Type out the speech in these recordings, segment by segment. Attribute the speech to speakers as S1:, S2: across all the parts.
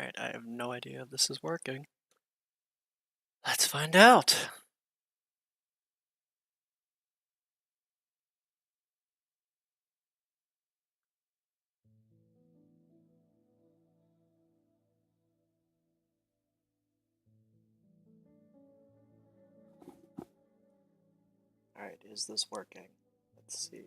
S1: Alright, I have no idea if this is working. Let's find out. Alright, is this working? Let's see.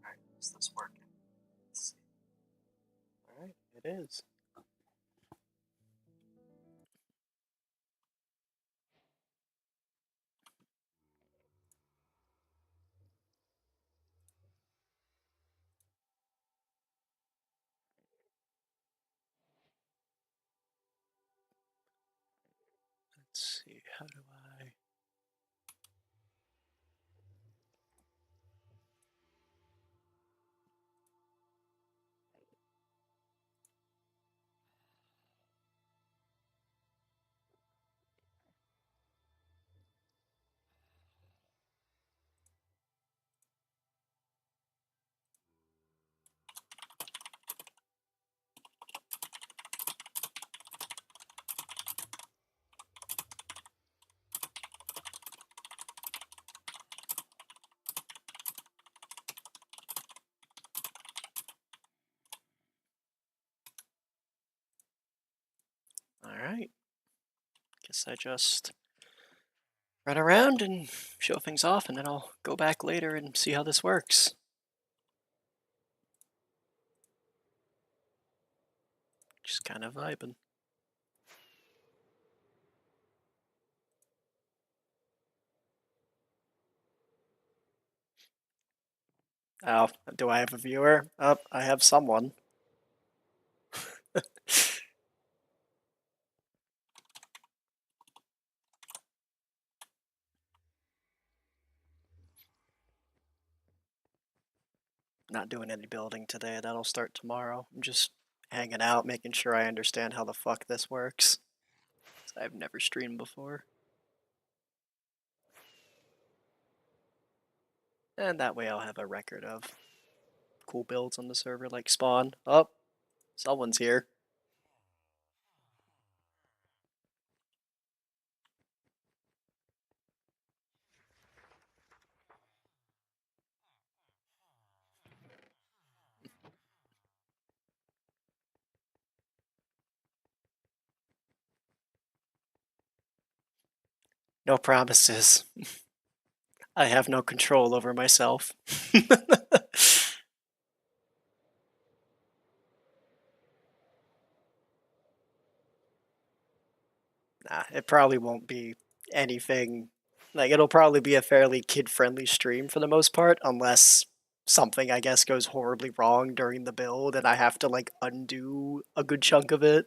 S1: Alright, is this working? Let's see. Alright, it is. Let's see, how do I... Alright. Guess I just run around and show things off, and then I'll go back later and see how this works. Just kind of vibing. Oh, do I have a viewer? Oh, I have someone. Not doing any building today, that'll start tomorrow. I'm just hanging out, making sure I understand how the fuck this works. I've never streamed before. And that way I'll have a record of cool builds on the server, like spawn. Oh, someone's here. No promises. I have no control over myself. Nah, it probably won't be anything. Like, it'll probably be a fairly kid-friendly stream for the most part, unless something, I guess, goes horribly wrong during the build and I have to, like, undo a good chunk of it.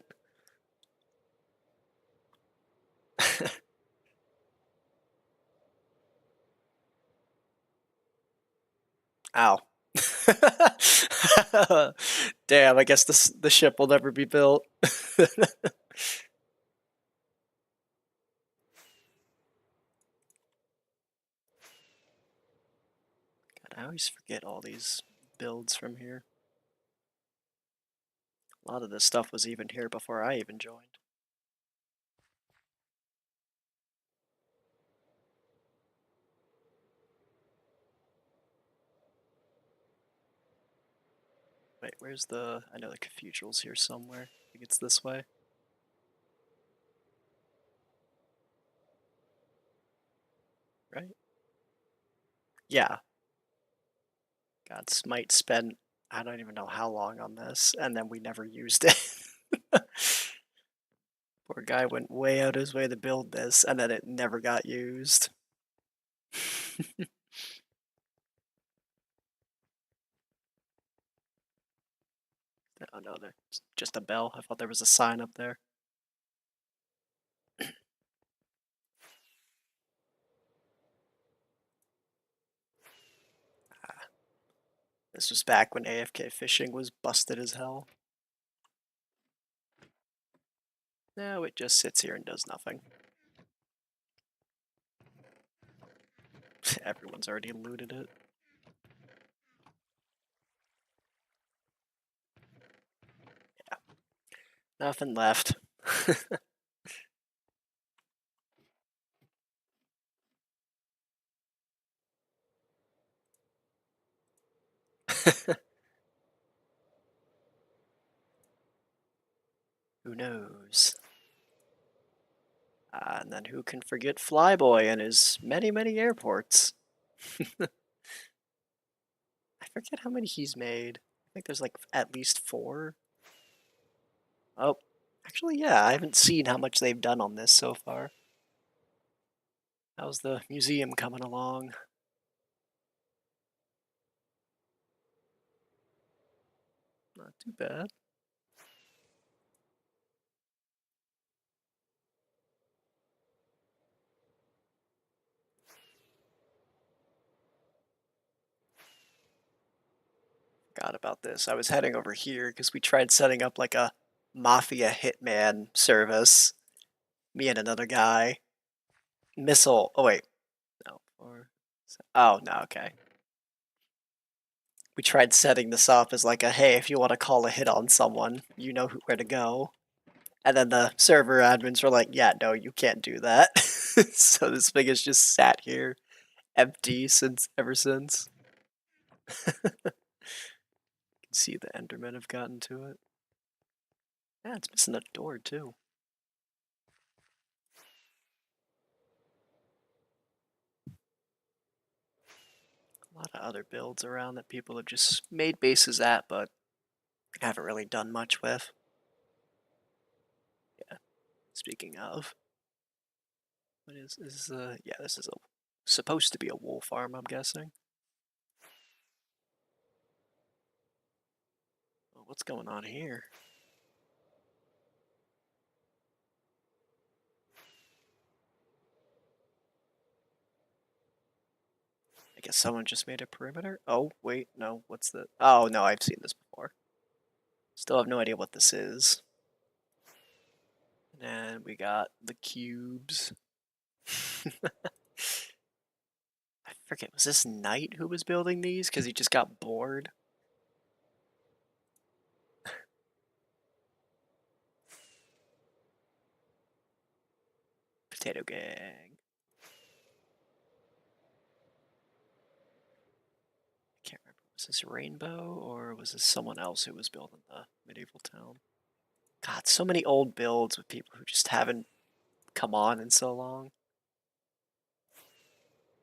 S1: Ow. Damn, I guess the ship will never be built. God, I always forget all these builds from here. A lot of this stuff was even here before I even joined. Wait, where's the... I know the cathedral's here somewhere. I think it's this way. Right? Yeah. God, Smite spent... I don't even know how long on this, and then we never used it. Poor guy went way out his way to build this, and then it never got used. Oh no, there's just a bell. I thought there was a sign up there. This was back when AFK fishing was busted as hell. No, it just sits here and does nothing. Everyone's already looted it. Yeah. Nothing left. Who knows? And then who can forget Flyboy and his many, many airports? I forget how many he's made. I think there's like at least 4. Oh, actually, yeah, I haven't seen how much they've done on this so far. How's the museum coming along? Not too bad. Forgot about this. I was heading over here because we tried setting up like a Mafia Hitman service. Me and another guy. Missile. Oh, wait. No. Oh, no, okay. We tried setting this up as like a, hey, if you want to call a hit on someone, you know where to go. And then the server admins were like, yeah, no, you can't do that. So this thing has just sat here empty ever since. You can see the Endermen have gotten to it. Yeah, it's missing a door too. A lot of other builds around that people have just made bases at, but haven't really done much with. Yeah. Speaking of, what is yeah, this is supposed to be a wool farm, I'm guessing. Well, what's going on here? I guess someone just made a perimeter? Oh, wait, no, what's the... Oh, no, I've seen this before. Still have no idea what this is. And we got the cubes. I forget, was this Knight who was building these? Because he just got bored? Potato Gang. I can't remember. Was this Rainbow, or was this someone else who was building the medieval town? God, so many old builds with people who just haven't come on in so long.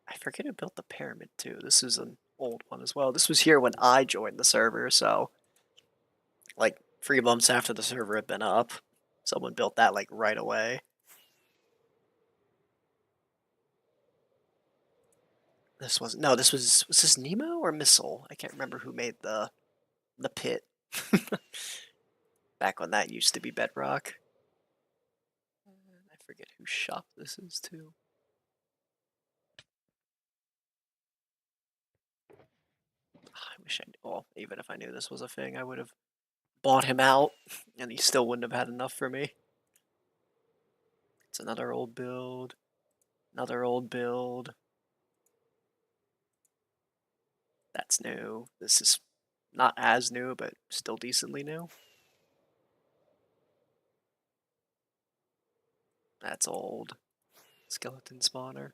S1: I forget who built the pyramid too. This is an old one as well. This was here when I joined the server, so like 3 months after the server had been up, someone built that like right away. This wasn't no, this was this Nemo or Missile? I can't remember who made the pit. Back when that used to be Bedrock. I forget whose shop this is too. I wish I knew. Well, even if I knew this was a thing, I would have bought him out, and he still wouldn't have had enough for me. It's another old build. Another old build. That's new. This is not as new, but still decently new. That's old. Skeleton spawner.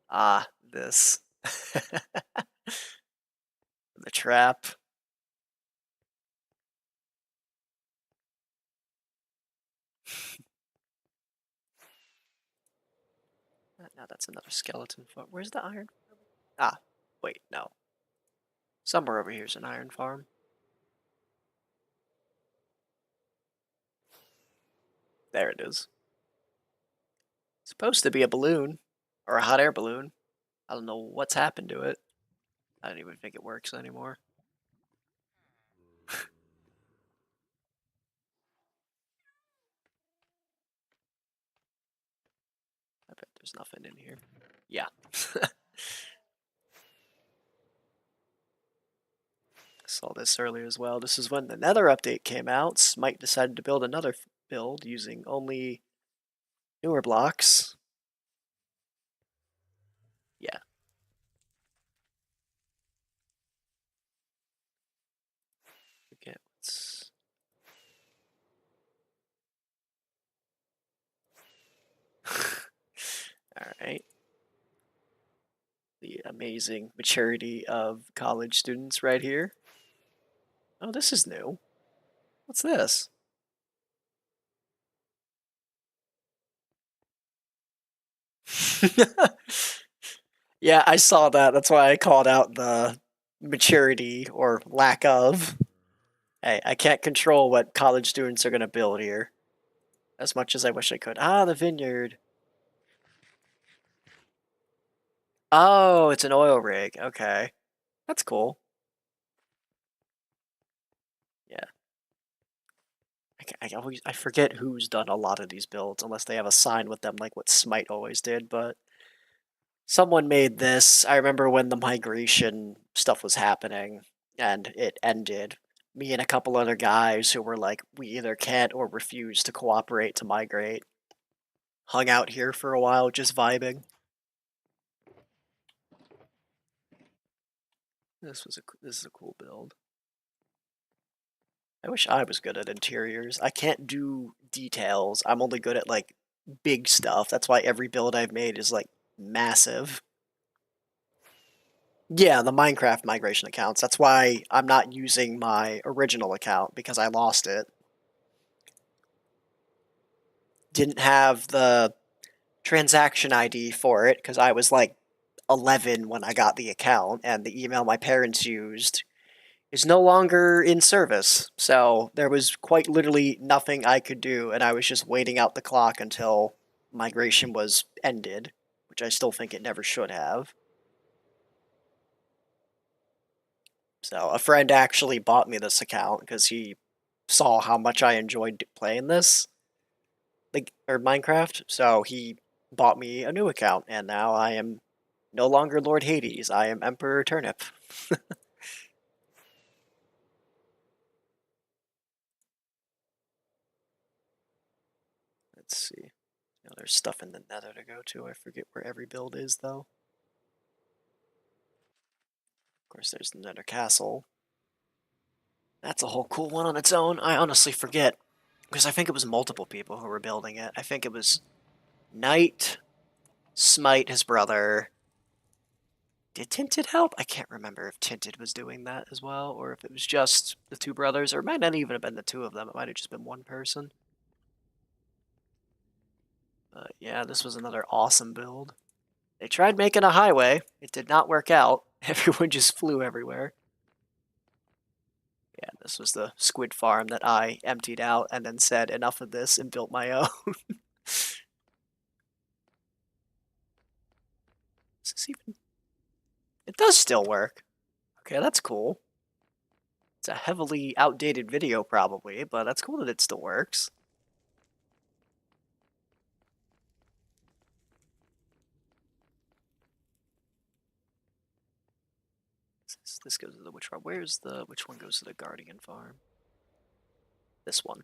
S1: Ah, this. The trap. Now that's another skeleton farm. Where's the iron? Ah, wait, no. Somewhere over here's an iron farm. There it is. Supposed to be a balloon. Or a hot air balloon. I don't know what's happened to it. I don't even think it works anymore. I bet there's nothing in here. Yeah. Saw this earlier as well. This is when the Nether update came out. Smite decided to build another build using only newer blocks. Yeah. Forget what's... Alright. The amazing maturity of college students right here. Oh, this is new. What's this? Yeah, I saw that. That's why I called out the maturity or lack of. Hey, I can't control what college students are going to build here as much as I wish I could. Ah, the vineyard. Oh, it's an oil rig. Okay. That's cool. Yeah. I forget who's done a lot of these builds unless they have a sign with them like what Smite always did, but someone made this. I remember when the migration stuff was happening and it ended. Me and a couple other guys who were like, we either can't or refuse to cooperate to migrate. Hung out here for a while, just vibing. This is a cool build. I wish I was good at interiors. I can't do details. I'm only good at like big stuff. That's why every build I've made is like massive. Yeah, the Minecraft migration accounts. That's why I'm not using my original account because I lost it. Didn't have the transaction ID for it because I was like 11 when I got the account, and the email my parents used is no longer in service. So there was quite literally nothing I could do, and I was just waiting out the clock until migration was ended, which I still think it never should have. So a friend actually bought me this account because he saw how much I enjoyed playing this, like or Minecraft. So he bought me a new account, and now I am no longer Lord Hades. I am Emperor Turnip. Let's see. There's stuff in the Nether to go to. I forget where every build is though. Of course, there's the Nether Castle. That's a whole cool one on its own. I honestly forget because I think it was multiple people who were building it. I think it was Knight, Smite, his brother. Did Tinted help? I can't remember if Tinted was doing that as well, or if it was just the two brothers, or it might not even have been the two of them. It might have just been one person. But yeah, this was another awesome build. They tried making a highway. It did not work out. Everyone just flew everywhere. Yeah, this was the squid farm that I emptied out and then said enough of this and built my own. Is this even... It does still work. Okay, that's cool. It's a heavily outdated video probably, but that's cool that it still works. This goes to the which one? Which one goes to the Guardian farm? This one.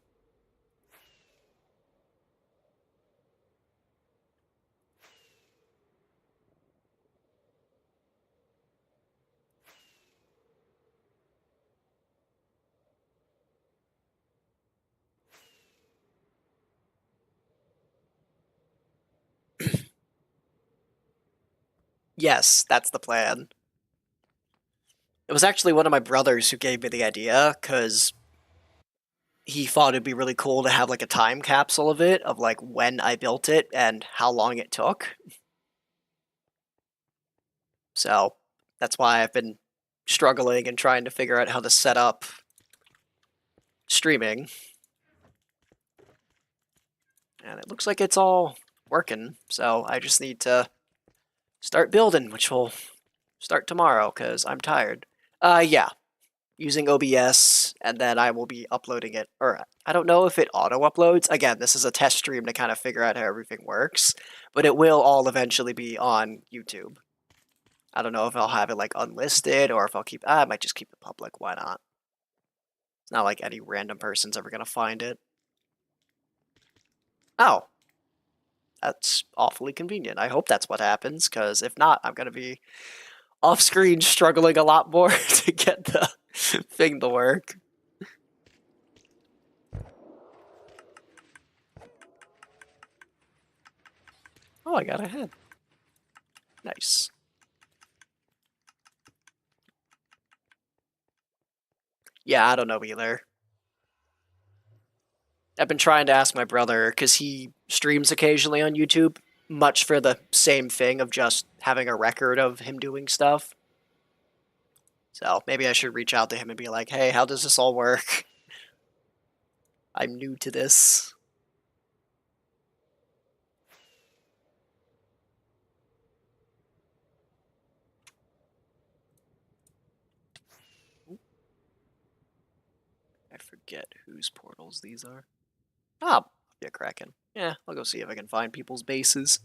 S1: Yes, that's the plan. It was actually one of my brothers who gave me the idea, because he thought it'd be really cool to have like a time capsule of it, of like when I built it and how long it took. So that's why I've been struggling and trying to figure out how to set up streaming. And it looks like it's all working, so I just need to start building, which will start tomorrow, because I'm tired. Yeah, using OBS, and then I will be uploading it, or I don't know if it auto-uploads. Again, this is a test stream to kind of figure out how everything works, but it will all eventually be on YouTube. I don't know if I'll have it like unlisted, or if I'll keep, I might just keep it public, why not? It's not like any random person's ever gonna find it. Oh. That's awfully convenient. I hope that's what happens, because if not, I'm gonna be off-screen struggling a lot more to get the thing to work. Oh, I got ahead. Nice. Yeah, I don't know either. I've been trying to ask my brother, because he streams occasionally on YouTube, much for the same thing of just having a record of him doing stuff. So maybe I should reach out to him and be like, hey, how does this all work? I'm new to this. I forget whose portals these are. Ah, yeah, Kraken. Yeah, I'll go see if I can find people's bases.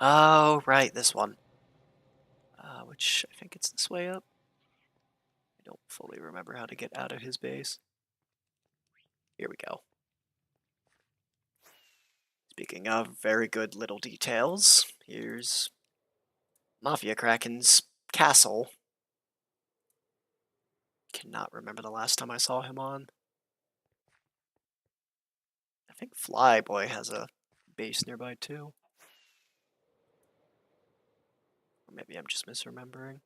S1: Oh, right, this one. Which I think it's this way up. I don't fully remember how to get out of his base. Here we go. Speaking of very good little details, here's Mafia Kraken's castle. Cannot remember the last time I saw him on. I think Flyboy has a base nearby too. Or maybe I'm just misremembering.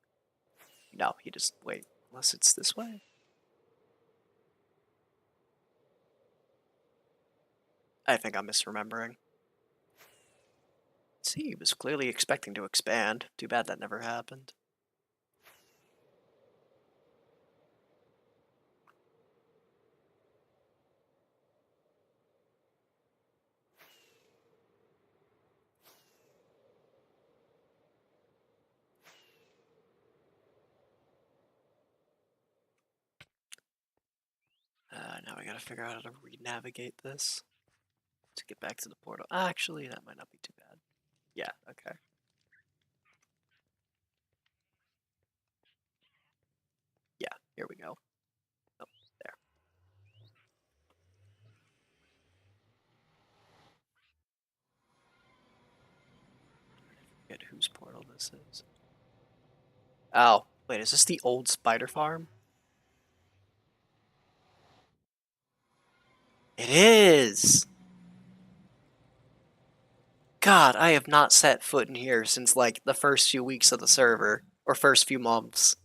S1: No, he just, wait, unless it's this way? I think I'm misremembering. See, he was clearly expecting to expand. Too bad that never happened. Now we gotta figure out how to re-navigate this to get back to the portal. Actually, that might not be too bad. Yeah, okay. Yeah, here we go. Oh, there. Forget whose portal this is. Oh, wait, is this the old spider farm? It is! God, I have not set foot in here since, like, the first few weeks of the server. Or first few months.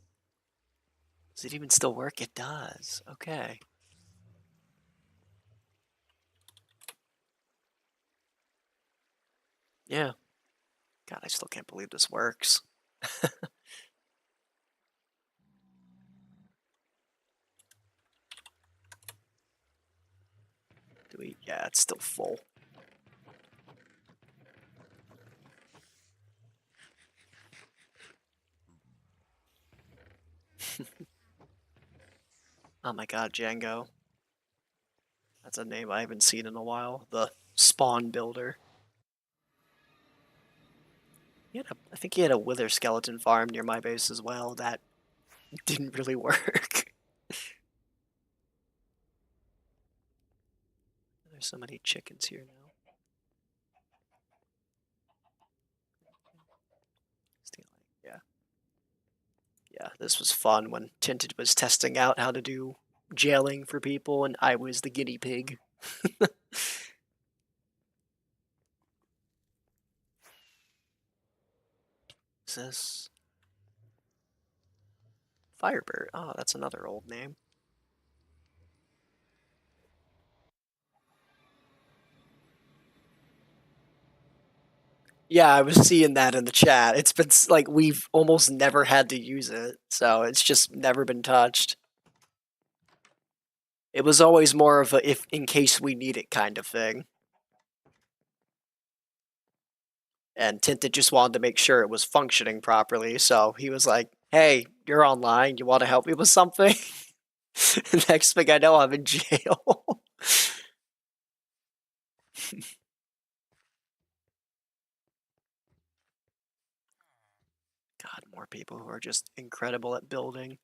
S1: Does it even still work? It does. Okay. Yeah. God, I still can't believe this works. Do we? Yeah, it's still full. Oh my god, Django. That's a name I haven't seen in a while. The Spawn Builder. I think he had a Wither Skeleton farm near my base as well. That didn't really work. There's so many chickens here now. Yeah. Yeah, this was fun when Tinted was testing out how to do jailing for people and I was the guinea pig. Is this Firebird? Oh, that's another old name. Yeah, I was seeing that in the chat. It's been like we've almost never had to use it, so it's just never been touched. It was always more of a if in case we need it kind of thing. And Tinted just wanted to make sure it was functioning properly, so he was like, "Hey, you're online. You want to help me with something?" Next thing I know, I'm in jail. God, more people who are just incredible at building.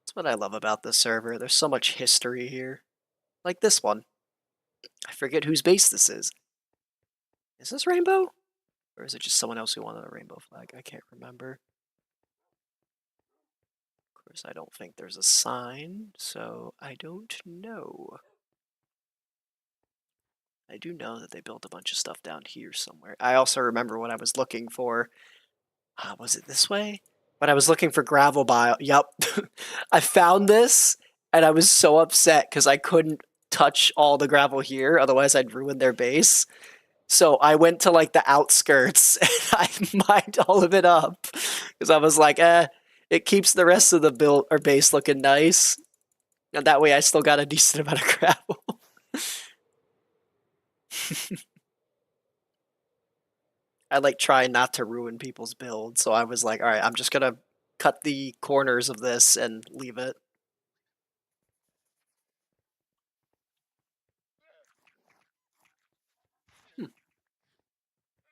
S1: That's what I love about this server. There's so much history here. Like this one. I forget whose base this is. Is this Rainbow? Or is it just someone else who wanted a rainbow flag? I can't remember. course, I don't think there's a sign, so I don't know. I do know that they built a bunch of stuff down here somewhere. I also remember when I was looking for, was it this way? When I was looking for gravel bile, yep. I found this, and I was so upset because I couldn't touch all the gravel here, otherwise I'd ruin their base. So I went to like the outskirts and I mined all of it up because I was like, it keeps the rest of the build or base looking nice. And that way I still got a decent amount of gravel. I like try not to ruin people's build, so I was like, all right, I'm just gonna cut the corners of this and leave it.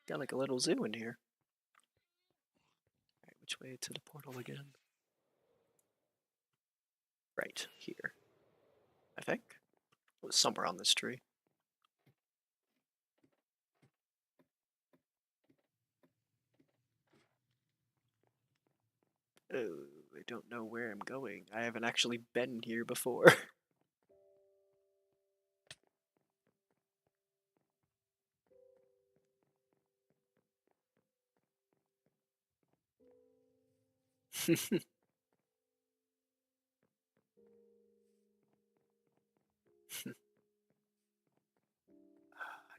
S1: Got like a little zoo in here. All right, which way to the portal again? Right here, I think. It was somewhere on this tree. Oh, I don't know where I'm going. I haven't actually been here before. I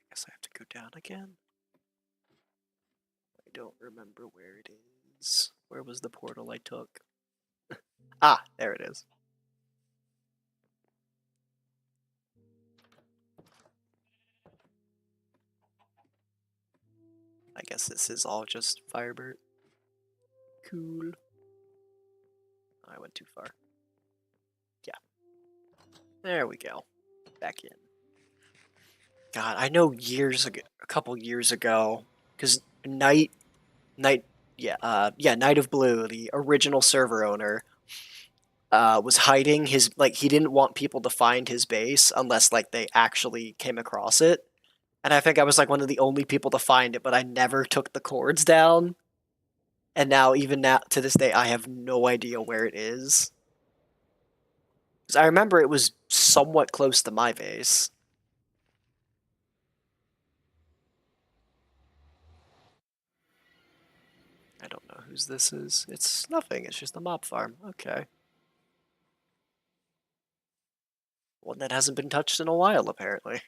S1: guess I have to go down again. I don't remember where it is. Where was the portal I took? Ah, there it is. I guess this is all just Firebird. Cool. I went too far. Yeah. There we go. Back in. God, I know years ago, a couple years ago, because Night, Night of Blue, the original server owner, was hiding his, like, he didn't want people to find his base unless, like, they actually came across it. And I think I was, like, one of the only people to find it, but I never took the cords down. And now, even now, to this day, I have no idea where it is. Because I remember it was somewhat close to my base. I don't know whose this is. It's nothing, it's just a mob farm. Okay. One that hasn't been touched in a while, apparently.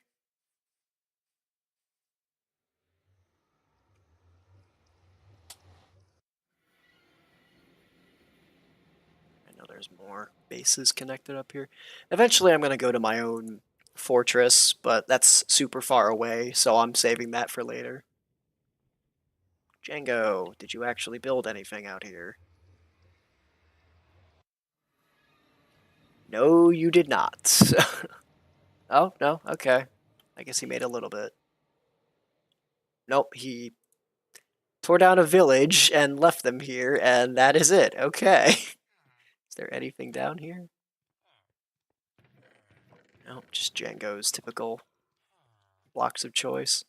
S1: I know there's more bases connected up here. Eventually, I'm going to go to my own fortress, but that's super far away, so I'm saving that for later. Django, did you actually build anything out here? No, you did not. Oh, no, okay. I guess he made a little bit. Nope, he tore down a village and left them here, and that is it. Okay. Is there anything down here? No, just Django's typical blocks of choice.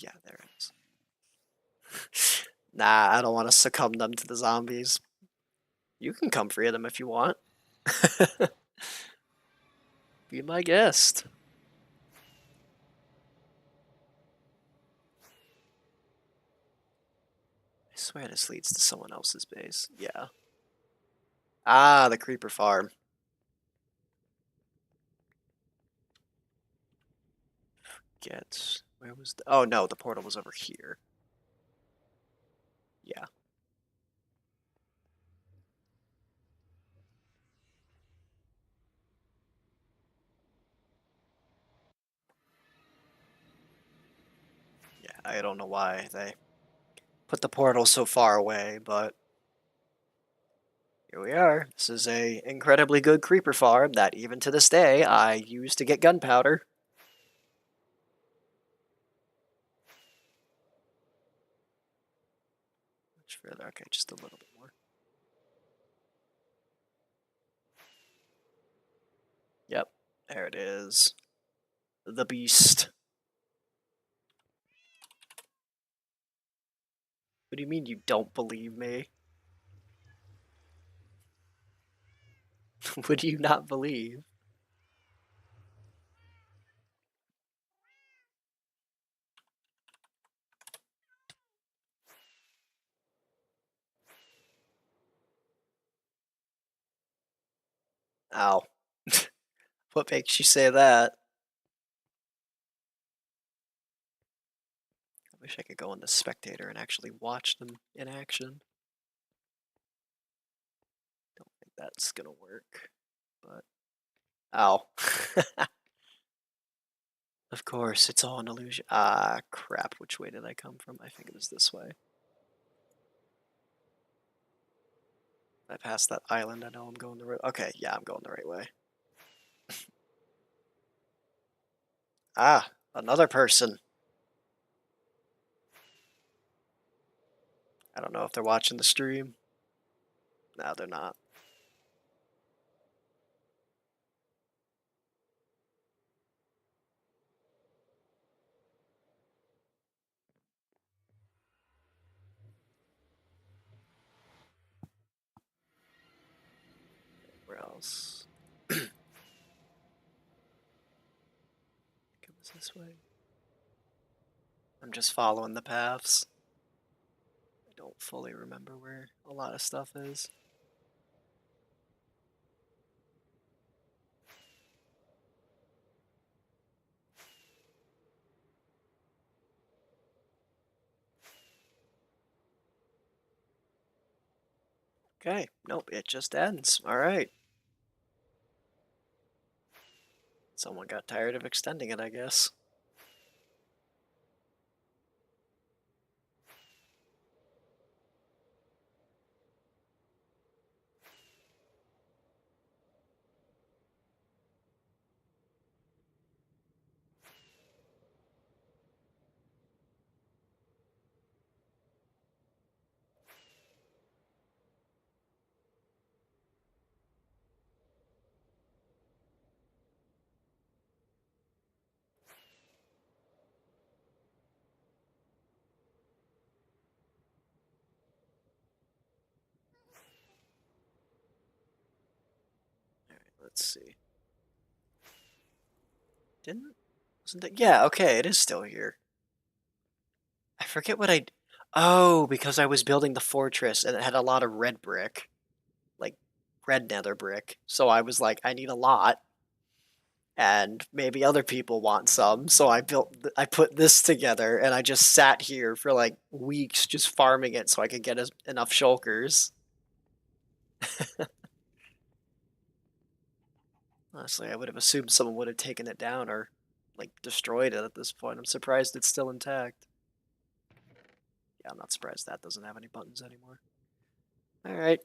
S1: Yeah, there it is. Nah, I don't want to succumb them to the zombies. You can come free of them if you want. Be my guest. I swear this leads to someone else's base. Yeah. Ah, the creeper farm. Where was the... Oh no, the portal was over here. Yeah. Yeah, I don't know why they put the portal so far away, but here we are. This is a incredibly good creeper farm that even to this day I use to get gunpowder. Much further. Okay, just a little bit more. Yep, there it is. The beast. do you mean you don't believe me? What do you not believe? Ow. What makes you say that? I wish I could go on the spectator and actually watch them in action. Don't think that's gonna work, but ow. Of course, it's all an illusion. Ah, crap. Which way did I come from? I think it was this way. I passed that island. I know I'm going the right. Okay, yeah, I'm going the right way. Ah, another person. I don't know if they're watching the stream. No, they're not. Where else? It was this way. I'm just following the paths. I don't fully remember where a lot of stuff is. Okay, nope, it just ends. Alright. Someone got tired of extending it, I guess. Alright, let's see. Wasn't it? Yeah, okay, it is still here. I forget what Oh, because I was building the fortress and it had a lot of red brick. Like, red nether brick. So I was like, I need a lot. And maybe other people want some. So I put this together and I just sat here for like weeks just farming it so I could get enough shulkers. Honestly, I would have assumed someone would have taken it down or like destroyed it at this point. I'm surprised it's still intact. Yeah, I'm not surprised that doesn't have any buttons anymore. Alright.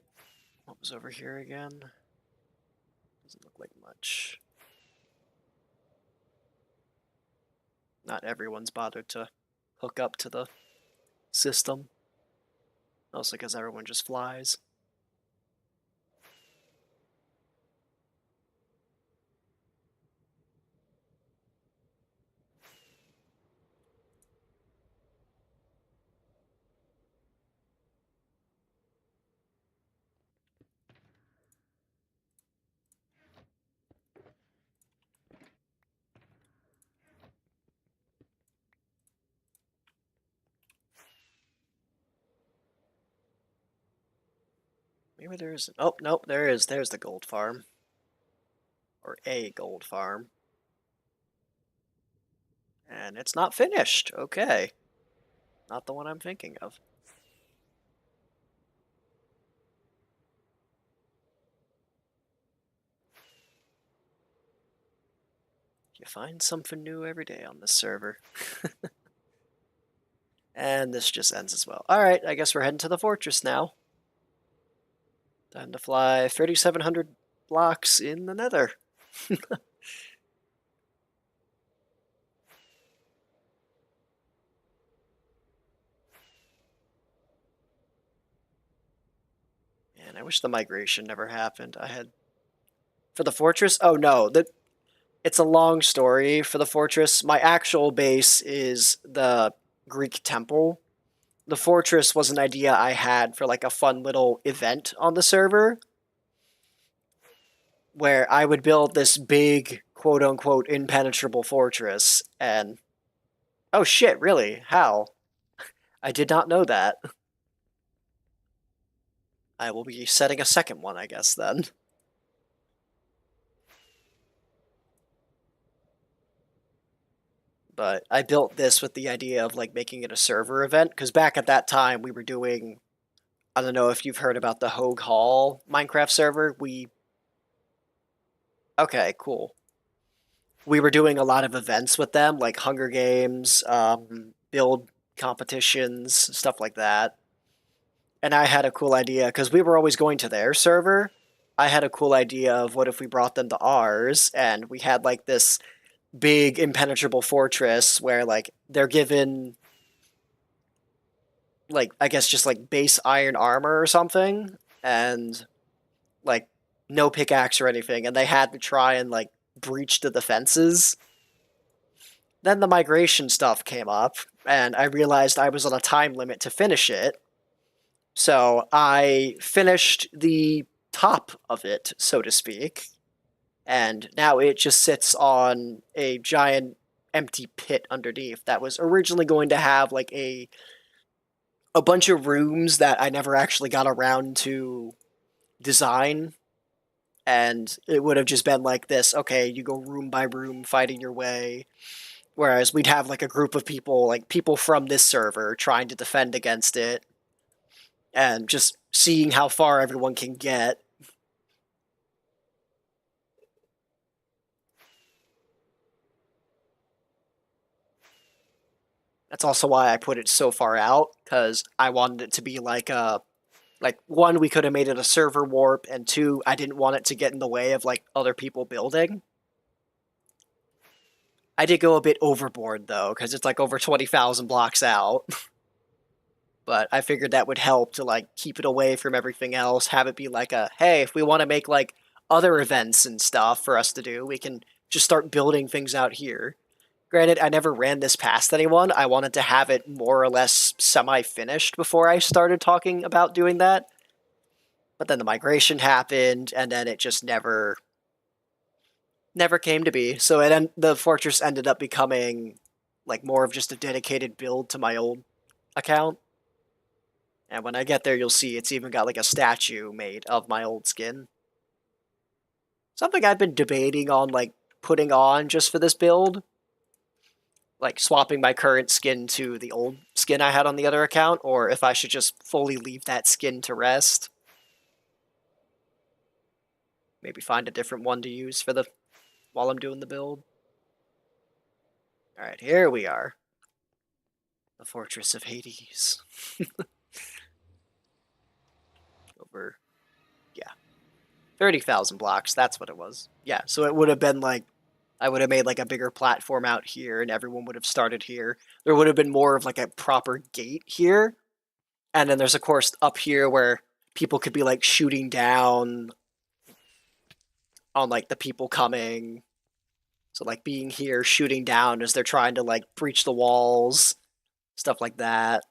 S1: What was over here again? Doesn't look like much. Not everyone's bothered to hook up to the system. Mostly because everyone just flies. Maybe there isn't. Oh, nope, there is. There's the gold farm. Or a gold farm. And it's not finished. Okay. Not the one I'm thinking of. You find something new every day on this server. And this just ends as well. Alright, I guess we're heading to the fortress now. Time to fly 3,700 blocks in the nether. And I wish the migration never happened. I had... For the fortress? Oh no, it's a long story for the fortress. My actual base is the Greek temple, the fortress was an idea I had for like a fun little event on the server where I would build this big quote unquote impenetrable fortress and oh shit, really? How? I did not know that. I will be setting a second one, I guess, then. But I built this with the idea of like making it a server event because back at that time we were doing. I don't know if you've heard about the Hogue Hall Minecraft server. Okay, cool. We were doing a lot of events with them, like Hunger Games, build competitions, stuff like that. And I had a cool idea because we were always going to their server. I had a cool idea of what if we brought them to ours and we had like this big impenetrable fortress where like they're given like I guess just like base iron armor or something and like no pickaxe or anything and they had to try and like breach the defenses. Then the migration stuff came up and I realized I was on a time limit to finish it. So I finished the top of it, so to speak, and now it just sits on a giant empty pit underneath that was originally going to have like a bunch of rooms that I never actually got around to design. And it would have just been like this, okay, you go room by room fighting your way. Whereas we'd have like a group of people, like people from this server trying to defend against it and just seeing how far everyone can get. That's also why I put it so far out, because I wanted it to be like a like one, we could have made it a server warp, and two, I didn't want it to get in the way of like other people building. I did go a bit overboard though, because it's like over 20,000 blocks out. But I figured that would help to like keep it away from everything else, have it be like a hey, if we want to make like other events and stuff for us to do, we can just start building things out here. Granted, I never ran this past anyone. I wanted to have it more or less semi-finished before I started talking about doing that. But then the migration happened, and then it just never came to be. So the fortress ended up becoming like more of just a dedicated build to my old account. And when I get there, you'll see it's even got like a statue made of my old skin. Something I've been debating on like putting on just for this build, like swapping my current skin to the old skin I had on the other account, or if I should just fully leave that skin to rest. Maybe find a different one to use for the while I'm doing the build. All right, here we are. The Fortress of Hades. Over, yeah, 30,000 blocks. That's what it was. Yeah, so it would have been like I would have made like a bigger platform out here, and everyone would have started here. There would have been more of like a proper gate here, and then there's of course up here where people could be like shooting down on like the people coming. So like being here, shooting down as they're trying to like breach the walls, stuff like that.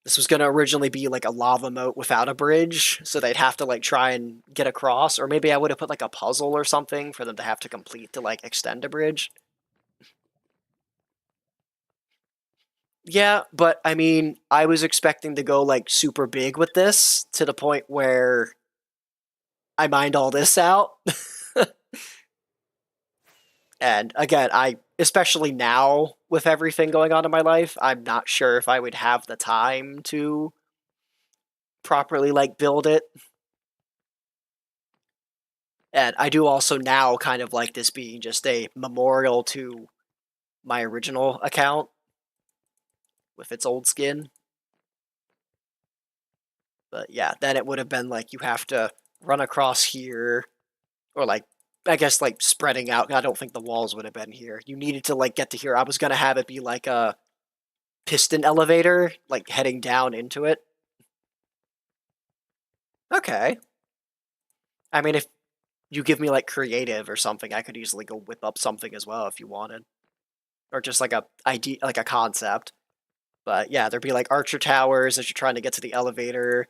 S1: This was gonna originally be like a lava moat without a bridge, so they'd have to like try and get across, or maybe I would have put like a puzzle or something for them to have to complete to like extend a bridge. Yeah, but I mean, I was expecting to go like super big with this to the point where I mined all this out. And again, I especially now with everything going on in my life, I'm not sure if I would have the time to properly like build it. And I do also now kind of like this being just a memorial to my original account with its old skin. But yeah, then it would have been like you have to run across here or like I guess like spreading out. I don't think the walls would have been here. You needed to like get to here. I was gonna have it be like a piston elevator, like heading down into it. Okay. I mean, if you give me like creative or something, I could easily go whip up something as well if you wanted, or just like a idea, like a concept. But yeah, there'd be like archer towers as you're trying to get to the elevator,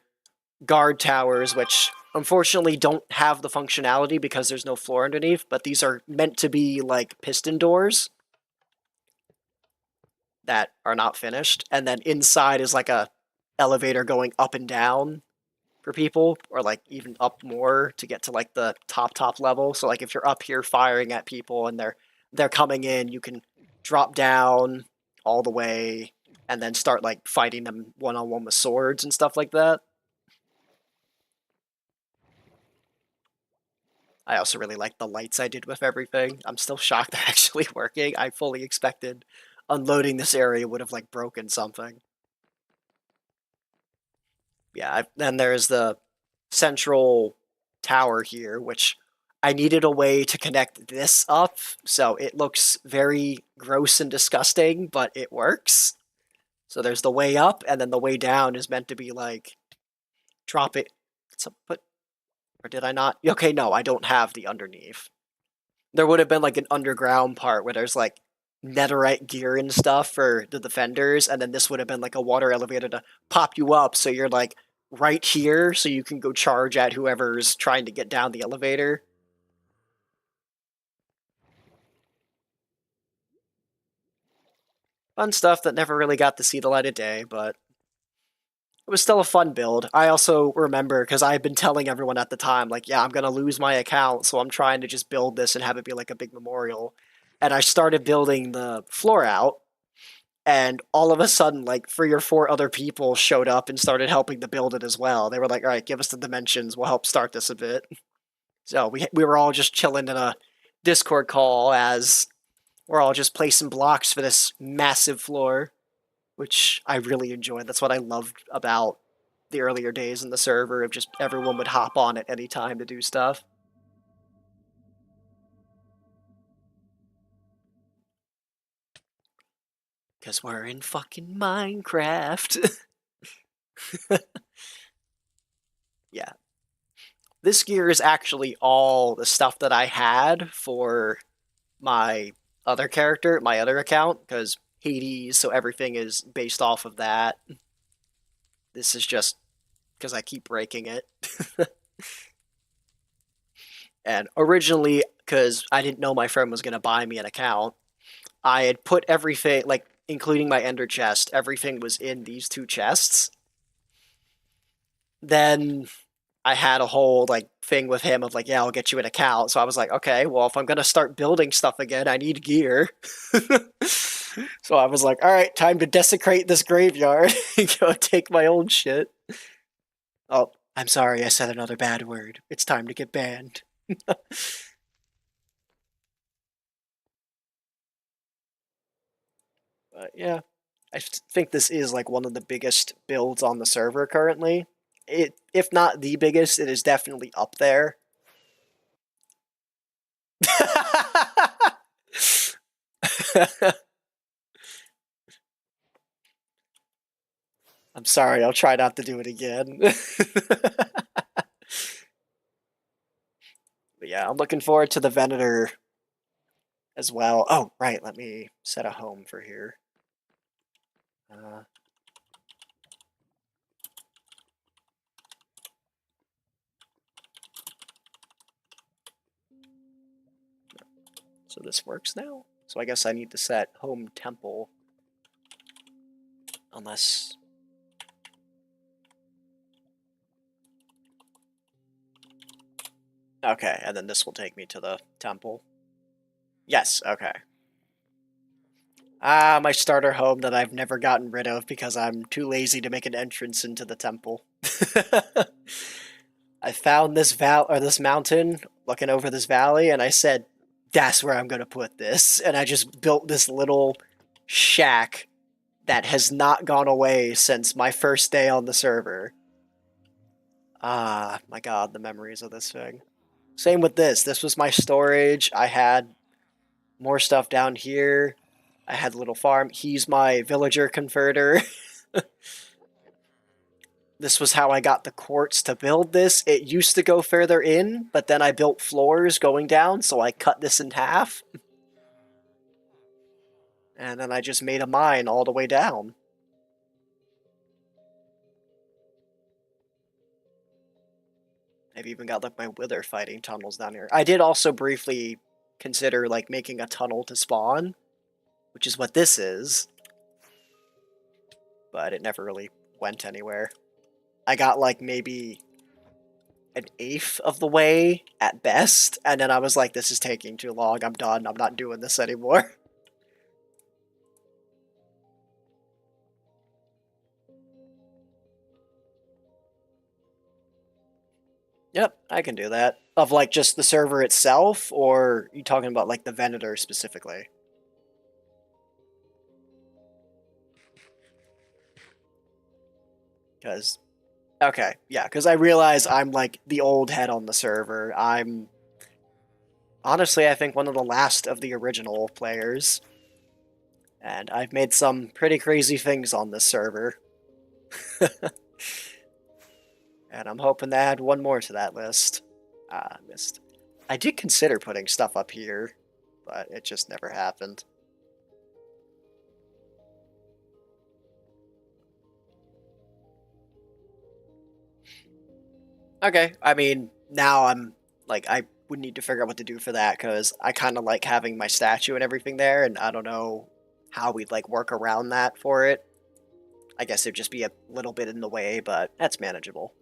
S1: guard towers, which unfortunately don't have the functionality because there's no floor underneath, but these are meant to be like piston doors that are not finished. And then inside is like a elevator going up and down for people, or like even up more to get to like the top level. So like if you're up here firing at people and they're coming in, you can drop down all the way and then start like fighting them one-on-one with swords and stuff like that. I also really like the lights I did with everything. I'm still shocked they're actually working. I fully expected unloading this area would have like broken something. Yeah, then there's the central tower here, which I needed a way to connect this up, so it looks very gross and disgusting, but it works. So there's the way up, and then the way down is meant to be like drop it. But or did I not? Okay, no, I don't have the underneath. There would have been like an underground part where there's like netherite gear and stuff for the defenders, and then this would have been like a water elevator to pop you up, so you're like right here, so you can go charge at whoever's trying to get down the elevator. Fun stuff that never really got to see the light of day, but it was still a fun build. I also remember, because I had been telling everyone at the time, like, yeah, I'm going to lose my account, so I'm trying to just build this and have it be like a big memorial. And I started building the floor out, and all of a sudden, like, 3 or 4 other people showed up and started helping to build it as well. They were like, all right, give us the dimensions, we'll help start this a bit. So we were all just chilling in a Discord call as we're all just placing blocks for this massive floor, which I really enjoyed. That's what I loved about the earlier days in the server, of just everyone would hop on at any time to do stuff. Because we're in fucking Minecraft. Yeah. This gear is actually all the stuff that I had for my other character, my other account, because Hades, so everything is based off of that. This is just because I keep breaking it. And originally, because I didn't know my friend was going to buy me an account, I had put everything, like, including my ender chest, everything was in these 2 chests. Then I had a whole, like, thing with him of, like, yeah, I'll get you an account. So I was like, okay, well, if I'm going to start building stuff again, I need gear. So I was like, all right, time to desecrate this graveyard and go take my old shit. Oh, I'm sorry, I said another bad word. It's time to get banned. But yeah, I think this is like one of the biggest builds on the server currently. If not the biggest, it is definitely up there. I'm sorry, I'll try not to do it again. But yeah, I'm looking forward to the Venator as well. Oh, right, let me set a home for here. Uh, so this works now? So I guess I need to set home temple. Unless... Okay, and then this will take me to the temple. Yes, okay. Ah, my starter home that I've never gotten rid of because I'm too lazy to make an entrance into the temple. I found this this mountain looking over this valley, and I said, that's where I'm gonna put this. And I just built this little shack that has not gone away since my first day on the server. Ah, my god, the memories of this thing. Same with this. This was my storage. I had more stuff down here. I had a little farm. He's my villager converter. This was how I got the quartz to build this. It used to go further in, but then I built floors going down, so I cut this in half. And then I just made a mine all the way down. I've even got like my wither fighting tunnels down here. I did also briefly consider like making a tunnel to spawn, which is what this is, but it never really went anywhere. I got like maybe an eighth of the way at best, and then I was like, this is taking too long, I'm done, I'm not doing this anymore. Yep, I can do that. Of like just the server itself, or are you talking about like the Venator specifically? Because, okay, yeah, because I realize I'm like the old head on the server. I'm honestly, I think one of the last of the original players, and I've made some pretty crazy things on this server. And I'm hoping to add one more to that list. Ah, I missed. I did consider putting stuff up here, but it just never happened. Okay, I mean, now I'm like, I would need to figure out what to do for that because I kind of like having my statue and everything there, and I don't know how we'd like work around that for it. I guess it'd just be a little bit in the way, but that's manageable.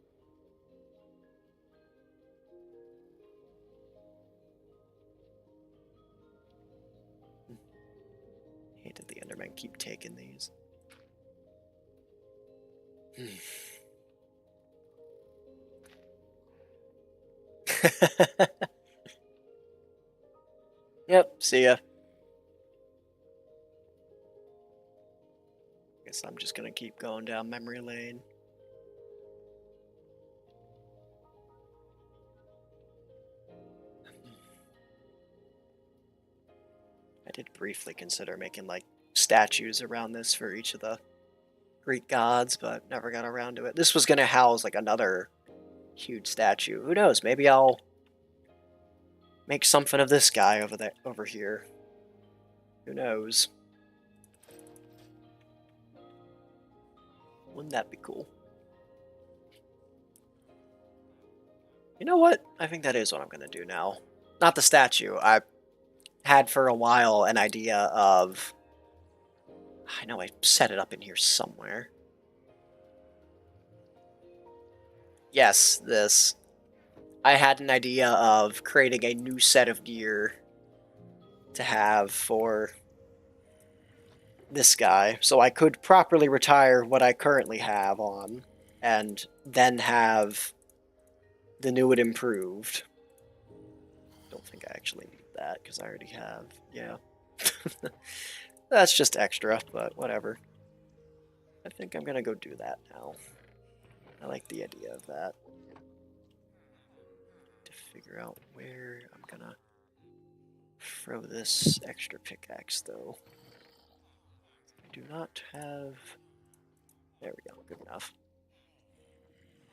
S1: Hated the Endermen keep taking these. Yep, see ya. Guess I'm just gonna keep going down memory lane. I did briefly consider making like statues around this for each of the Greek gods, but never got around to it. This was gonna house like another huge statue. Who knows? Maybe I'll make something of this guy over here. Who knows? Wouldn't that be cool? You know what? I think that is what I'm gonna do now. Not the statue. I had for a while an idea of. I know I set it up in here somewhere. Yes, this. I had an idea of creating a new set of gear to have for this guy, so I could properly retire what I currently have on, and then have the new and improved. Don't think I actually need that, because I already have, yeah. That's just extra, but whatever. I think I'm gonna go do that now. I like the idea of that. To figure out where I'm gonna throw this extra pickaxe, though. I do not have... There we go, good enough.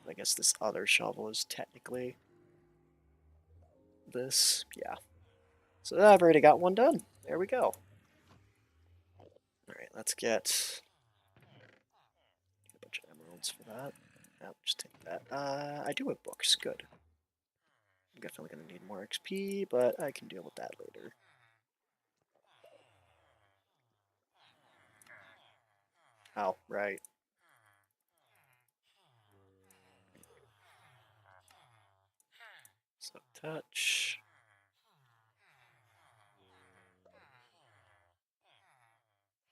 S1: I guess this other shovel is technically this, yeah. So I've already got one done. There we go. Alright, let's get a bunch of emeralds for that. I'll just take that. I do have books, good. I'm definitely going to need more XP, but I can deal with that later. Oh, right. So touch.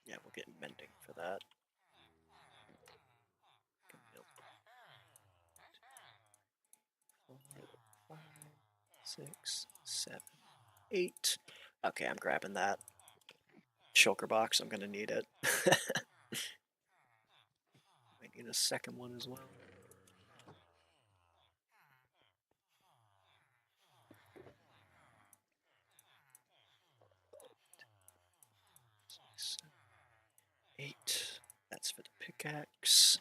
S1: Yeah, we'll get mending for that. 4, 5, 6, 7, 8. Okay, I'm grabbing that. Shulker box, I'm gonna need it. I need a second one as well. Six, 7, 8. That's for the pickaxe.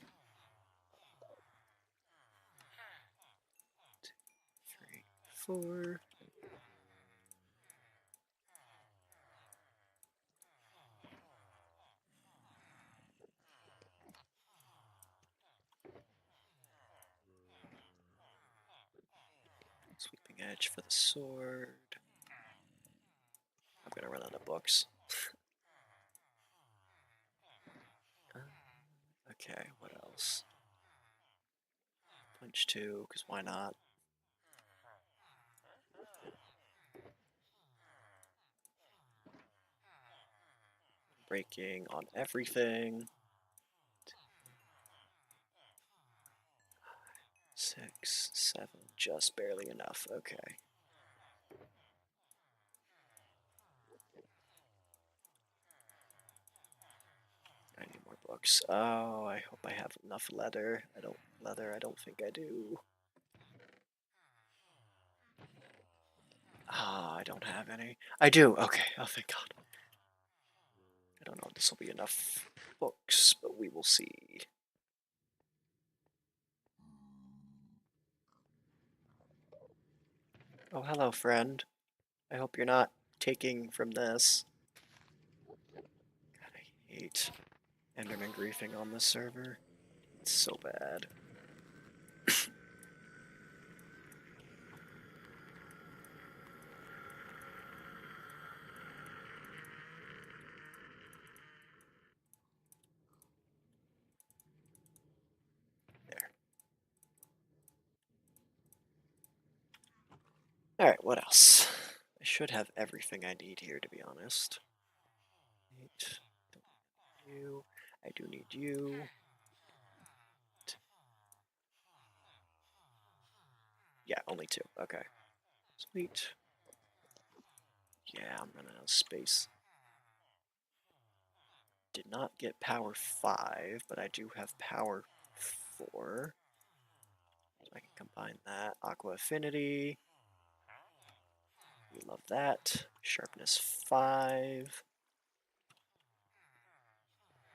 S1: 2, 3, 4. edge for the sword. I'm gonna run out of books. Okay, what else? Punch 2, because why not? Breaking on everything. 6, 7, just barely enough. Okay. I need more books. Oh, I hope I have enough leather. I don't think I do. Ah, I don't have any. I do. Okay. Oh, thank God. I don't know if this will be enough books, but we will see. Oh, hello, friend. I hope you're not taking from this. God, I hate Enderman griefing on this server. It's so bad. There. Alright, what else? I should have everything I need here, to be honest. Eight. Don't need you. I do need you. Yeah, only 2. Okay. Sweet. Yeah, I'm running out of space. Did not get power 5, but I do have power 4. So I can combine that. Aqua Affinity. We love that. Sharpness 5.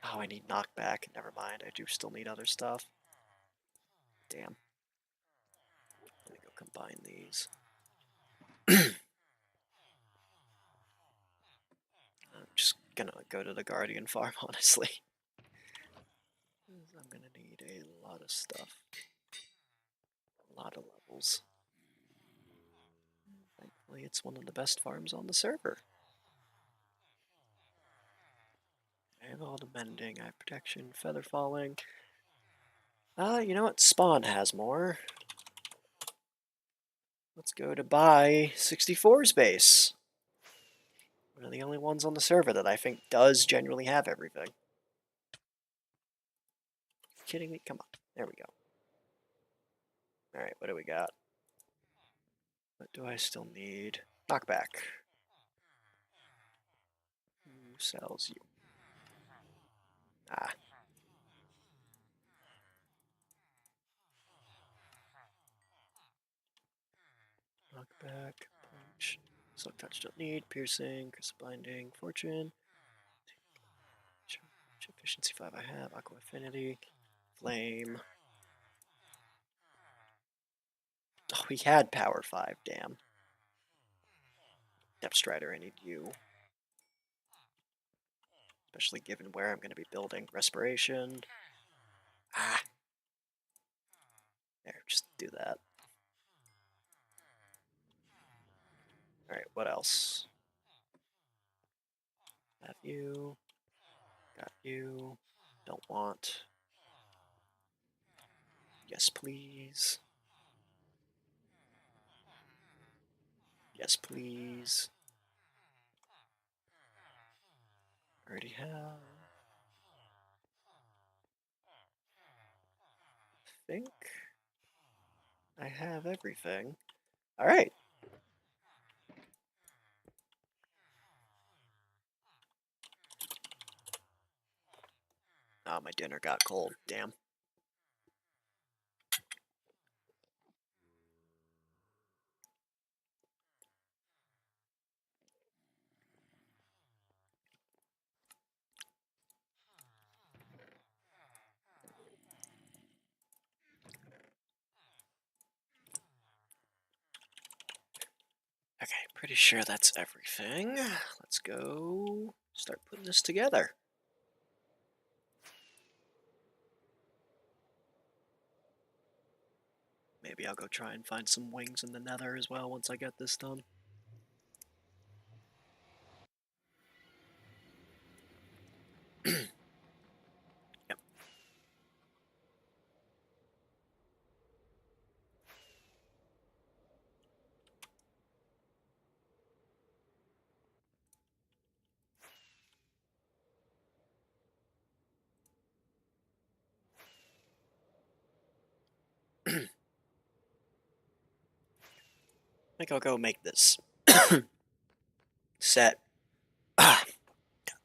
S1: Oh, I need knockback. Never mind. I do still need other stuff. Damn. Let me go combine these. I'm just gonna go to the Guardian farm, honestly. I'm gonna need a lot of stuff. A lot of levels. Thankfully, it's one of the best farms on the server. I have all the mending, I have protection, feather falling. You know what? Spawn has more. Let's go to buy 64's base. One of the only ones on the server that I think does genuinely have everything. You kidding me? Come on. There we go. Alright, what do we got? What do I still need? Knockback. Who sells you? Ah. Knockback. Punch. Silk touch don't need. Piercing. Crystal binding. Fortune. Efficiency 5 I have. Aqua affinity. Flame. Oh, he had power 5. Damn. Depth Strider, I need you. Especially given where I'm going to be building. Respiration. Ah. There, just do that. Alright, what else? Have you. Got you. Don't want. Yes, please. Yes, please. Already have. Think I have everything. Alright. Oh, my dinner got cold. Damn. Okay, pretty sure that's everything. Let's go start putting this together. Maybe maybe I'll go try and find some wings in the nether as well once I get this done. Yep. I think I'll go make this set. Ah,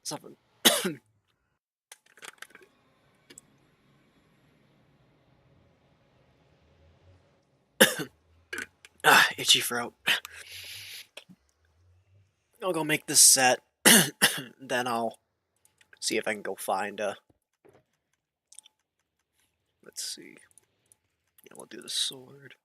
S1: something. Itchy throat. I'll go make this set. Then I'll see if I can go find a. Let's see. Yeah, we'll do the sword.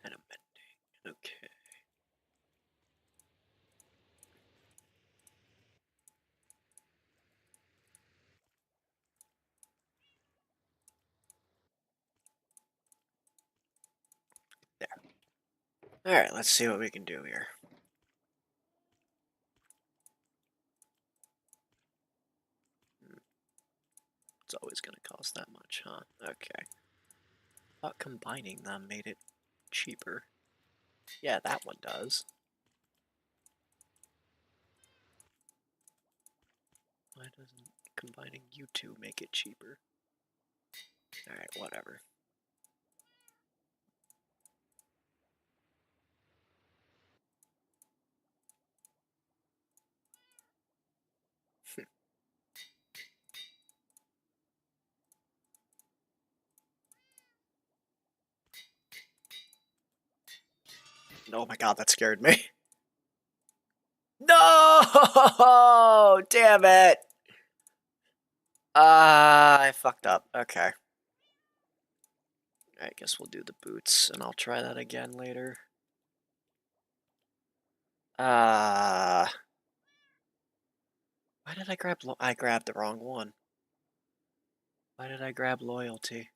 S1: And a mending. Okay. There. Alright, let's see what we can do here. It's always going to cost that much, huh? Okay. Thought combining them made it cheaper. Yeah, that one does. Why doesn't combining you two make it cheaper? Alright, whatever. Oh my god, that scared me. No! Damn it! I fucked up. Okay. I guess we'll do the boots, and I'll try that again later. Why did I grab I grabbed the wrong one. Why did I grab loyalty?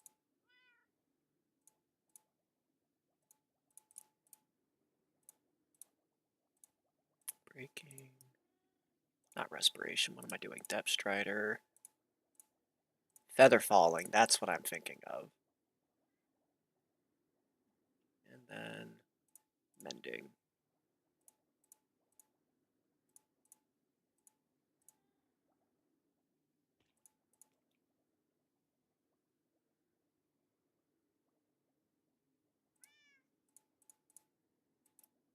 S1: Breaking. Not respiration. What am I doing? Depth Strider. Feather falling. That's what I'm thinking of. And then mending.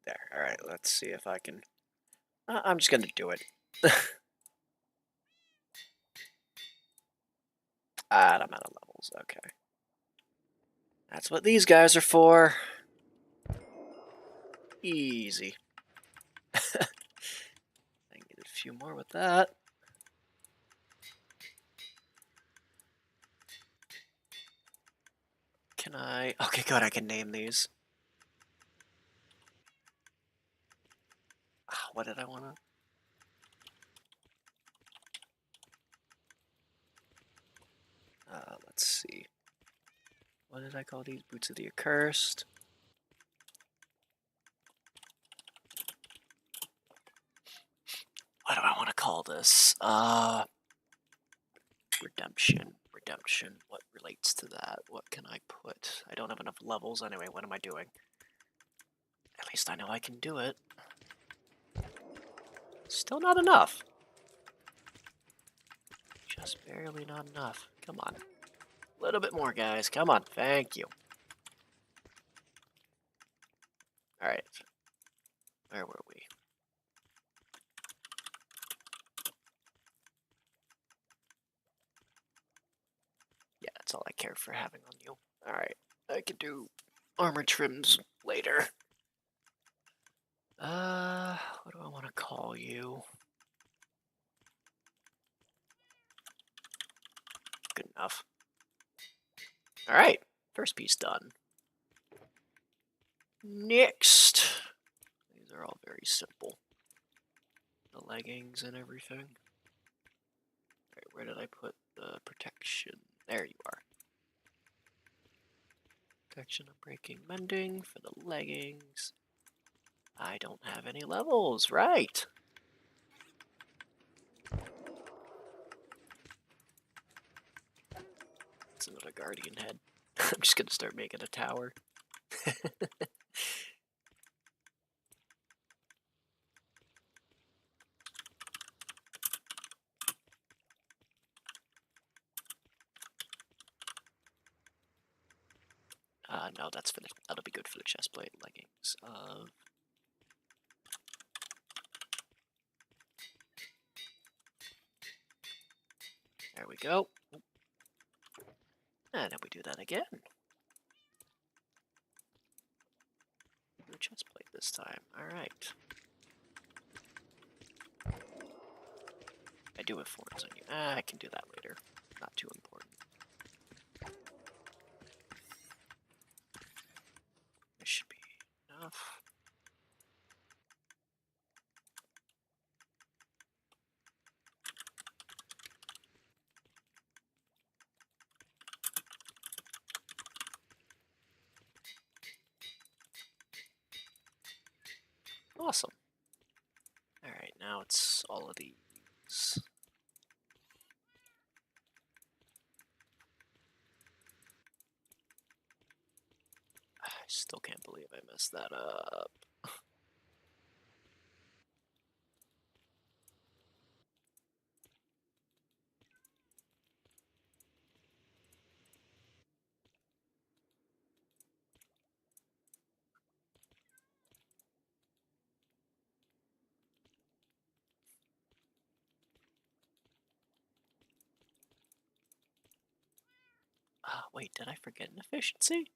S1: There. Alright, let's see if I can. I'm just gonna do it. I'm out of levels. Okay. That's what these guys are for. Easy. I need a few more with that. Can I? Okay, good. I can name these. What did I want to? Let's see. What did I call these? Boots of the Accursed. What do I want to call this? Redemption. Redemption. What relates to that? What can I put? I don't have enough levels anyway. What am I doing? At least I know I can do it. Still not enough. Just barely not enough. Come on. A little bit more, guys. Come on. Thank you. Alright. Where were we? Yeah, that's all I care for having on you. Alright. I can do armor trims later. What do I want to call you? Good enough. Alright. First piece done. Next. These are all very simple. The leggings and everything. Alright, where did I put the protection? There you are. Protection, breaking, mending for the leggings. I don't have any levels, right? It's another guardian head. I'm just gonna start making a tower. No, that'll be good for the chestplate leggings. There we go. And then we do that again. The chestplate this time. Alright. I do have forms on you. I can do that later. Not too important. This should be enough. Awesome. Alright, now it's all of these. I still can't believe I messed that up. Wait, did I forget an efficiency?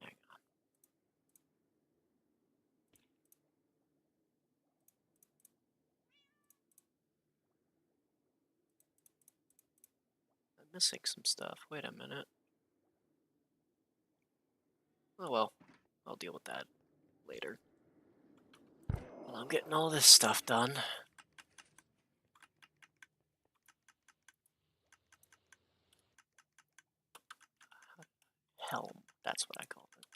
S1: Hang on. I'm missing some stuff. Wait a minute. Oh well, I'll deal with that later. Well, I'm getting all this stuff done. Helm, that's what I call it.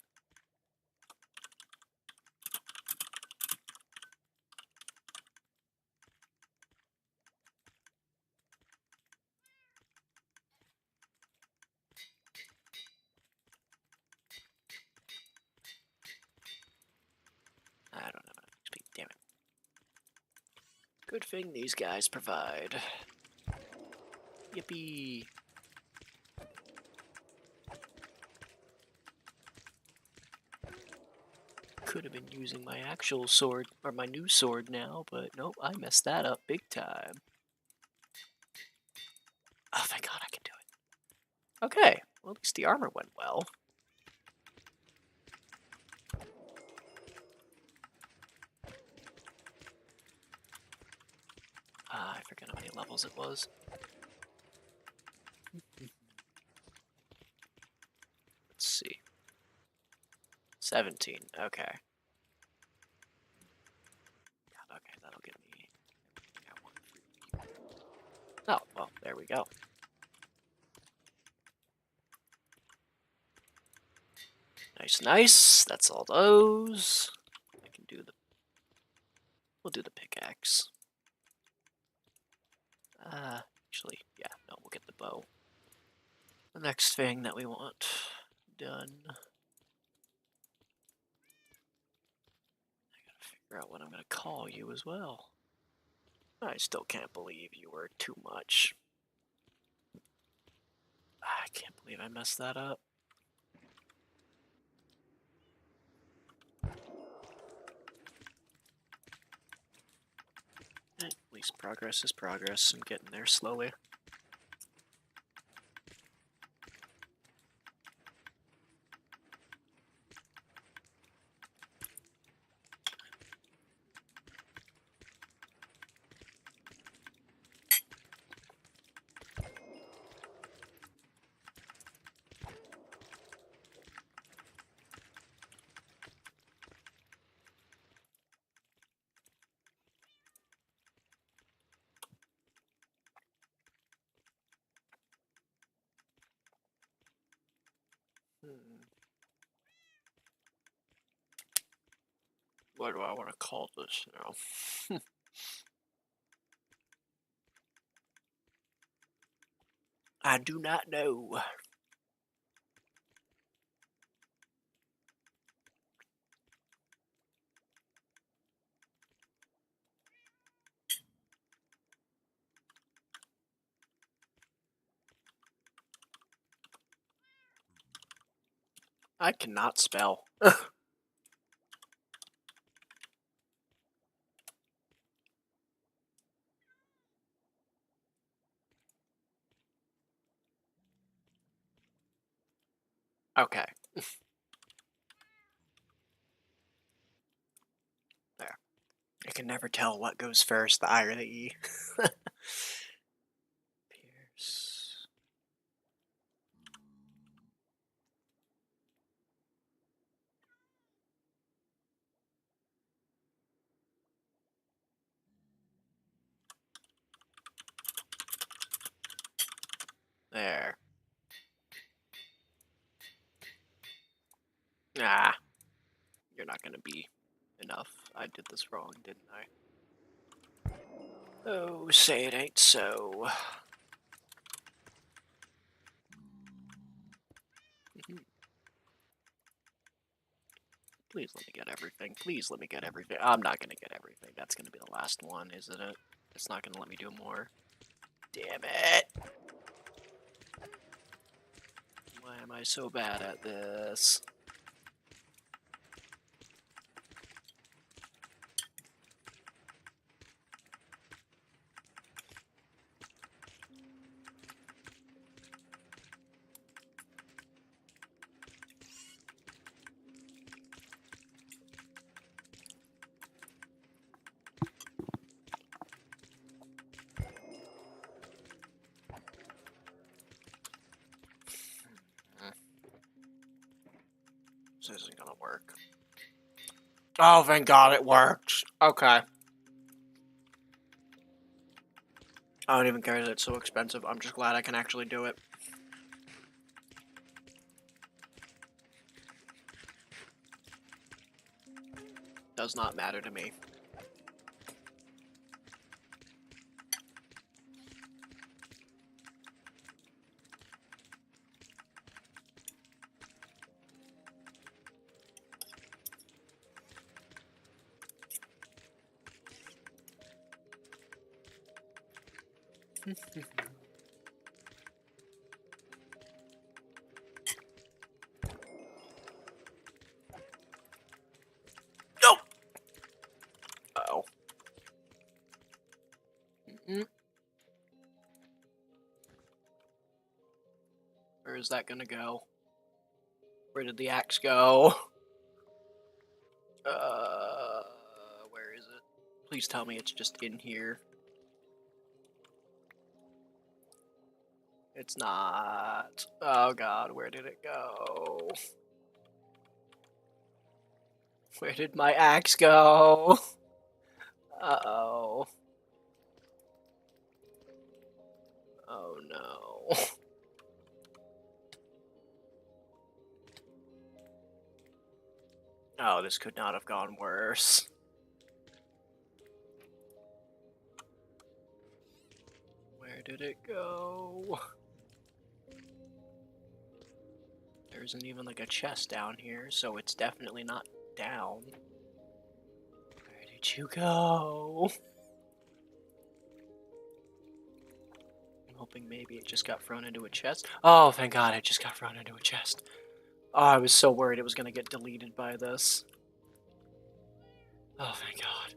S1: I don't have enough XP, damn it. Good thing these guys provide. Yippee! Could have been using my actual sword, or my new sword now, but nope, I messed that up big time. Oh, thank God I can do it. Okay, well, at least the armor went well. I forget how many levels it was. Let's see. 17, okay. Okay, that'll give me... Oh, well, there we go. Nice, nice. That's all those. I can do the... We'll do the pickaxe. Actually, yeah, no, we'll get the bow. The next thing that we want done. I gotta figure out what I'm gonna call you as well. I still can't believe you were too much. I can't believe I messed that up. At least progress is progress. I'm getting there slowly. What do I want to call this now? I do not know. I cannot spell. Okay. There. I can never tell what goes first, the I or the E. Pierce. There. Ah. You're not gonna be enough. I did this wrong, didn't I? Oh, say it ain't so. Please let me get everything. Please let me get everything. I'm not gonna get everything. That's gonna be the last one, isn't it? It's not gonna let me do more. Damn it! Why am I so bad at this? This isn't gonna work. Oh, thank God it worked. Okay. I don't even care that it's so expensive. I'm just glad I can actually do it. Does not matter to me. No! Uh-oh. Where is that gonna go? Where did the axe go? Where is it? Please tell me it's just in here. It's not. Oh God, where did it go? Where did my axe go? Uh-oh. Oh no. Oh, this could not have gone worse. Where did it go? There isn't even like a chest down here, so it's definitely not down. Where did you go? I'm hoping maybe it just got thrown into a chest. Oh, thank God, it just got thrown into a chest. Oh, I was so worried it was gonna get deleted by this. Oh, thank God.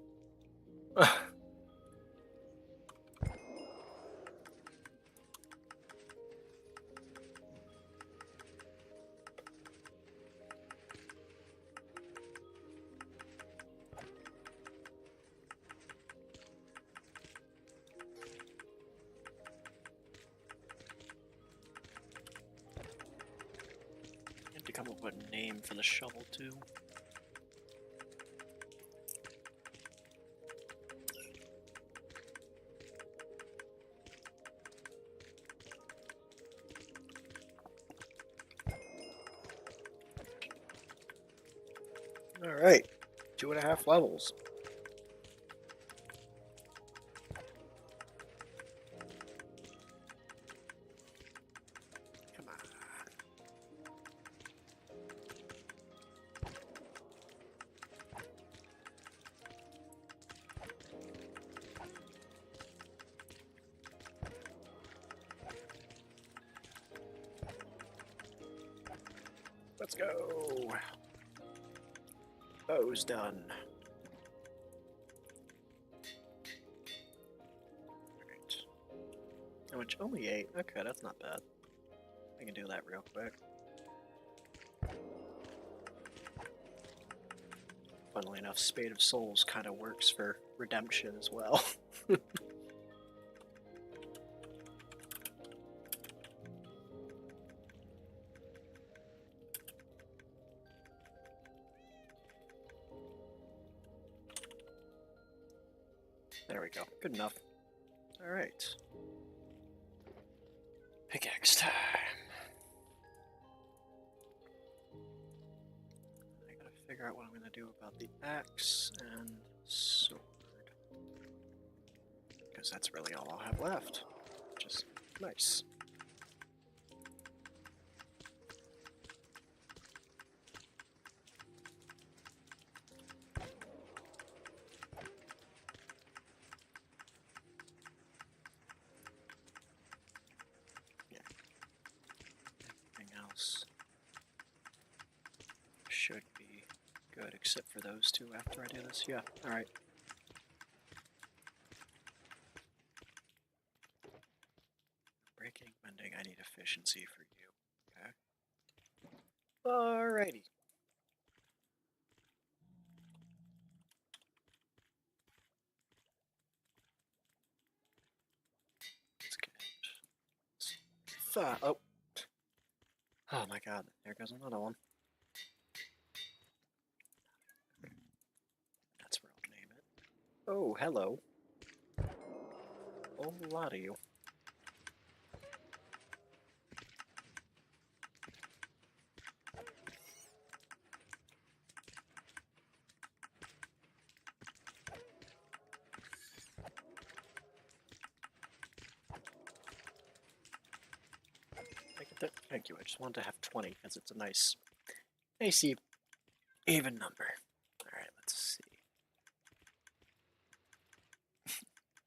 S1: I have to come up with a name for the shovel, too. Alright, 2.5 levels. Come on. Let's go. Bow's done. Alright. How much? Only 8. Okay, that's not bad. I can do that real quick. Funnily enough, Spade of Souls kind of works for redemption as well. There we go. Good enough. Alright. Pickaxe time. I gotta figure out what I'm gonna do about the axe and sword. Because that's really all I'll have left. Which is nice. Should be good, except for those two after I do this. Yeah, alright. Breaking, mending, I need efficiency for you. Okay. Alrighty. Let's get... Oh! Oh my god, there goes another one. That's where I'll name it. Oh, hello. A whole lot of you. Thank you, I just wanted to have 20 because it's a nice, even number. Alright, let's see.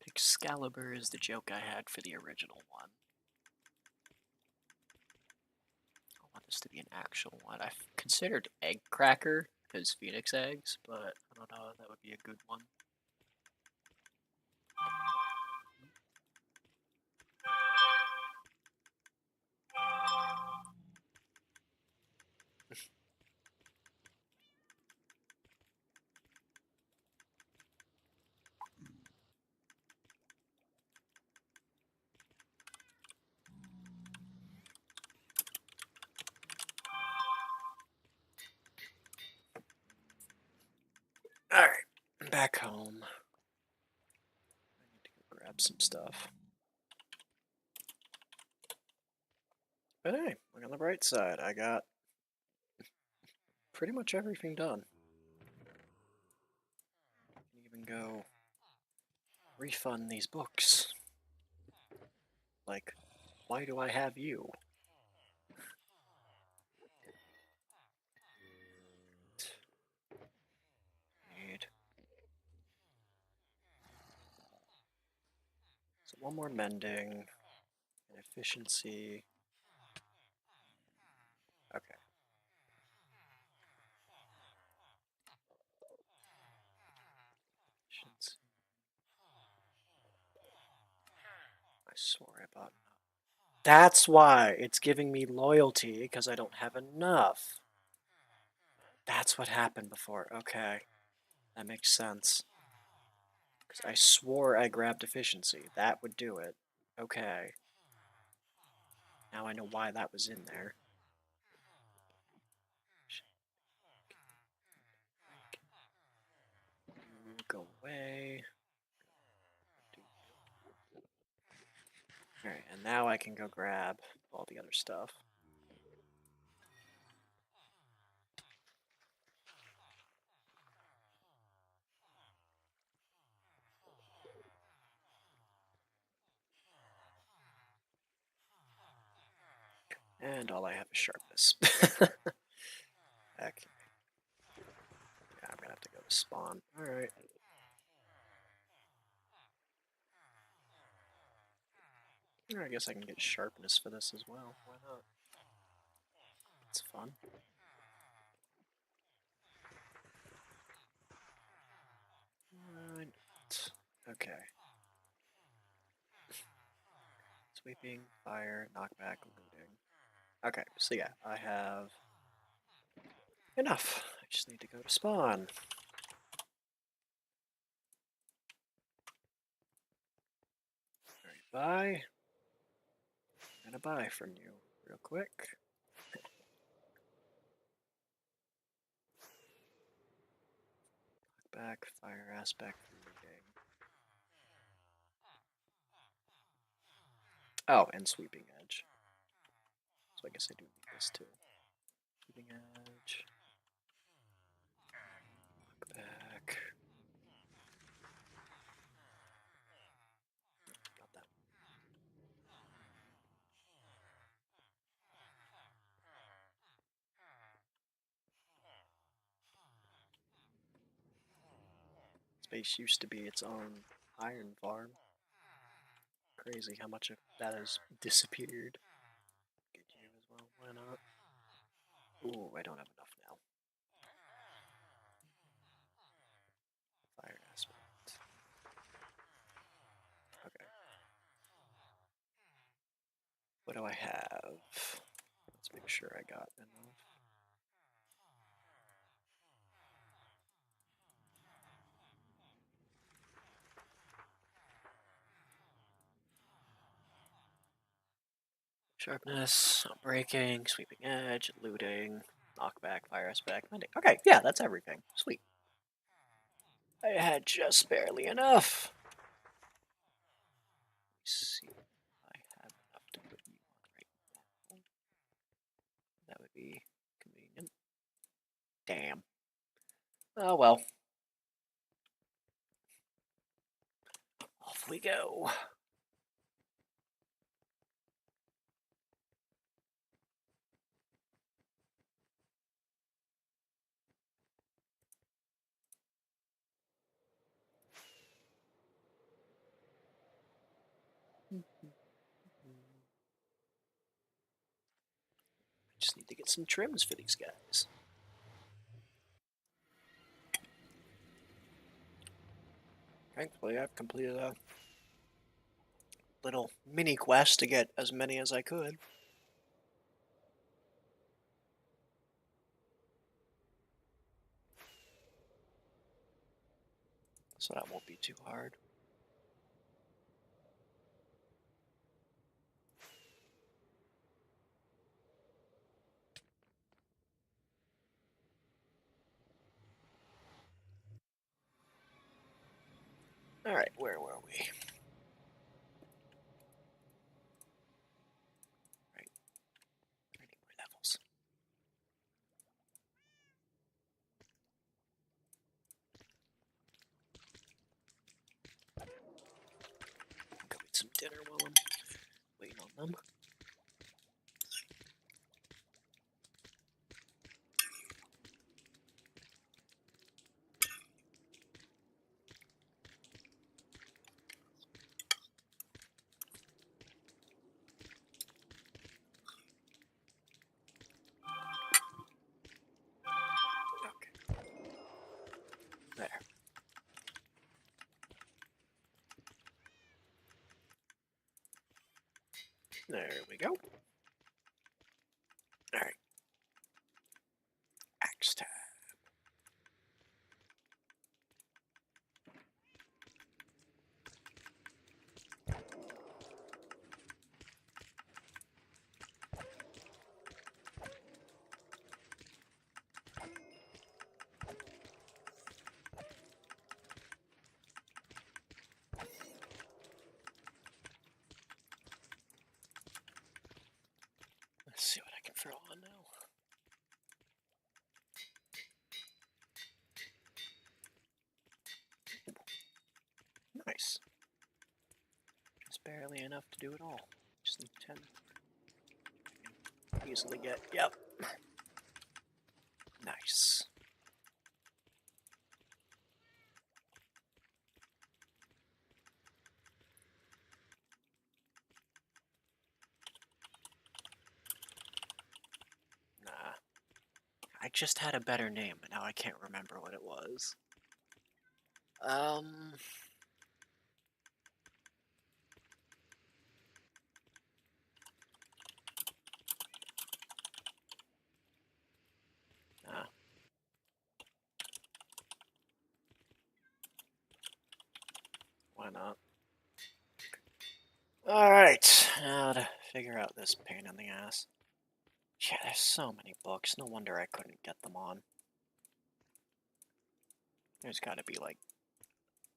S1: Excalibur is the joke I had for the original one. I want this to be an actual one. I've considered Egg Cracker because Phoenix eggs, but I don't know if that would be a good one. Alright, back home. I need to go grab some stuff. But hey, look on the bright side. I got pretty much everything done. I can even go refund these books. Like, why do I have you? Need. So one more mending, and efficiency. Okay. Efficiency. I swore I bought enough. That's why it's giving me loyalty, because I don't have enough. That's what happened before. Okay. That makes sense. Because I swore I grabbed efficiency. That would do it. Okay. Now I know why that was in there. Go away. Alright, and now I can go grab all the other stuff. And all I have is sharpness. Okay. Yeah, I'm gonna have to go to spawn. Alright. I guess I can get sharpness for this as well. Why not? It's fun. Why not? Okay. Sweeping, fire, knockback, looting. Okay, so yeah, I have enough. I just need to go to spawn. Alright, buy. I'm gonna buy from you real quick. Knockback, fire aspect, looting. Oh, and sweeping edge. So I guess I do need this too. Sweeping edge. Knockback. Got that. Space used to be its own iron farm. Crazy how much of that has disappeared. Get you as well, why not? Ooh, I don't have enough now. Fire aspect. Okay. What do I have? Let's make sure I got enough. Sharpness, breaking, sweeping edge, looting, knockback, fire aspect, mending. Okay, yeah, that's everything. Sweet. I had just barely enough. Let's see if I have enough to put you on right now. That would be convenient. Damn. Oh well. Off we go. I just need to get some trims for these guys. Thankfully, I've completed a little mini quest to get as many as I could. So that won't be too hard. Alright, where were we? Right. I need more levels. Go eat some dinner while I'm waiting on them. Okay. There. There we go. Alright. Axe time. Let's see what I can throw on now. Nice. Just barely enough to do it all. Just need 10. easily get. Yep. Nice. Nah. I just had a better name, but now I can't remember what it was. Nah. Why not? Alright, now to figure out this pain in the ass. Yeah, there's so many books. No wonder I couldn't get them on. There's gotta be, like,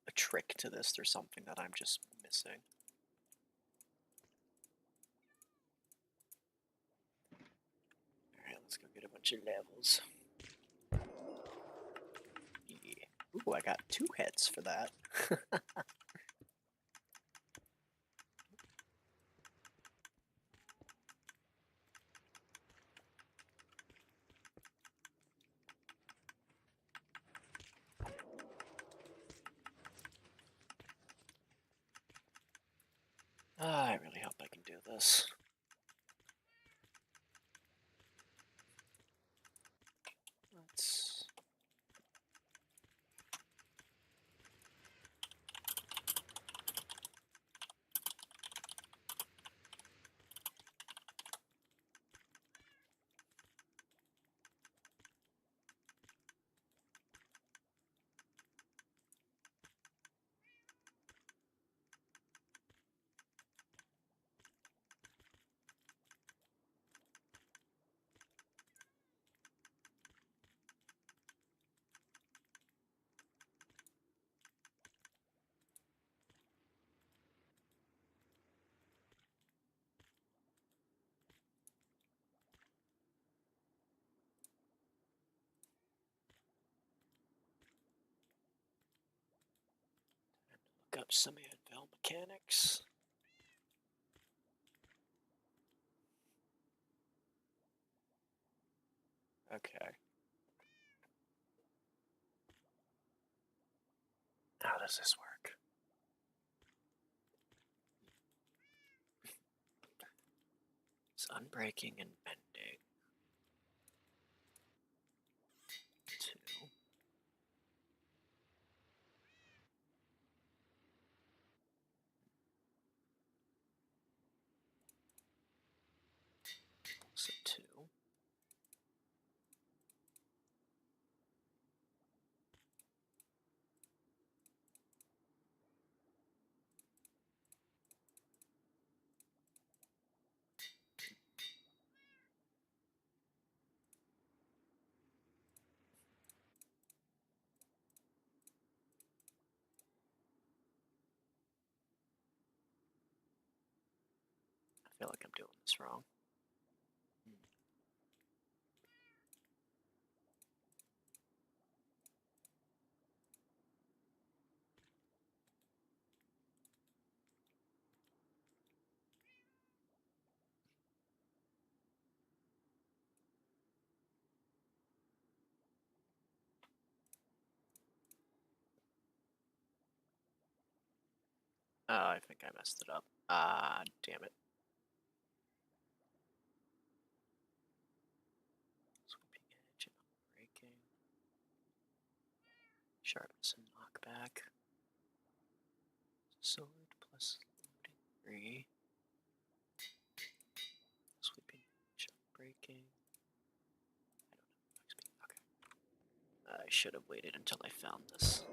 S1: a trick to this or something that I'm just missing. Alright, let's go get a bunch of levels. Yeah. Ooh, I got 2 heads for that. I really hope I can do this. Let's... Look up some Anvil mechanics. Okay. How does this work? It's unbreaking and bending. 2. So 2. I feel like I'm doing this wrong. Oh, I think I messed it up. Ah, damn it. Sweeping edge and breaking. Sharpness and knockback. Sword plus loading 3. Sweeping edge, breaking. I don't know. Okay. I should have waited until I found this.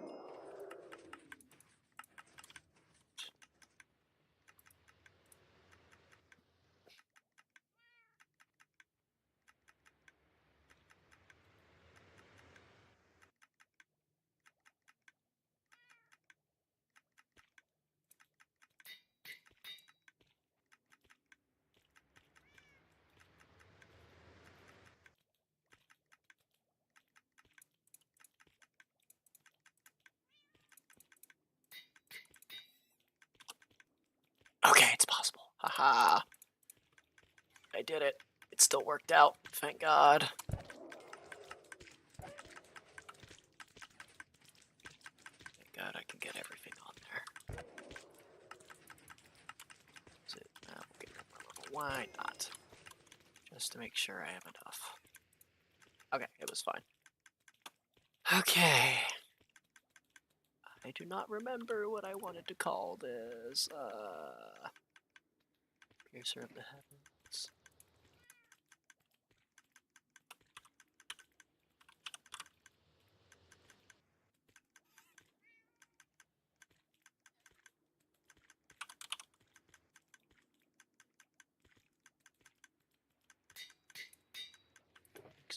S1: Okay, it's possible. Haha. I did it. It's still worked out. Thank God. Thank God I can get everything on there. Is it? We'll get one more level. Why not? Just to make sure I have enough. Okay, it was fine. Okay. I do not remember what I wanted to call this. Piercer of the Heavens.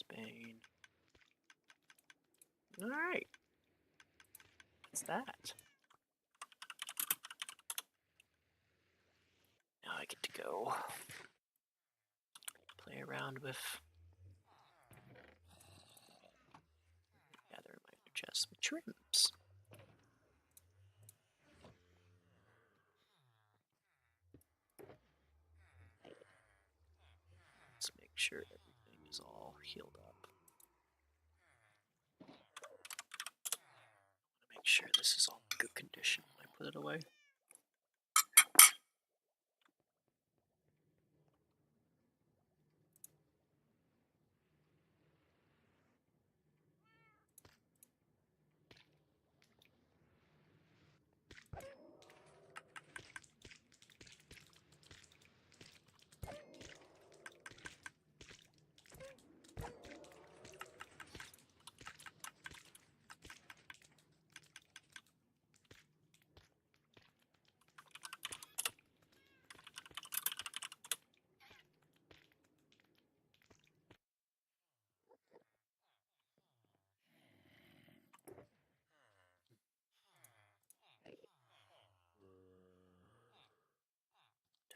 S1: Bane. Alright. What's that? Now I get to go play around with gather my chest with trims. Let's make sure everything is all healed up. Make sure this is all in good condition when I put it away.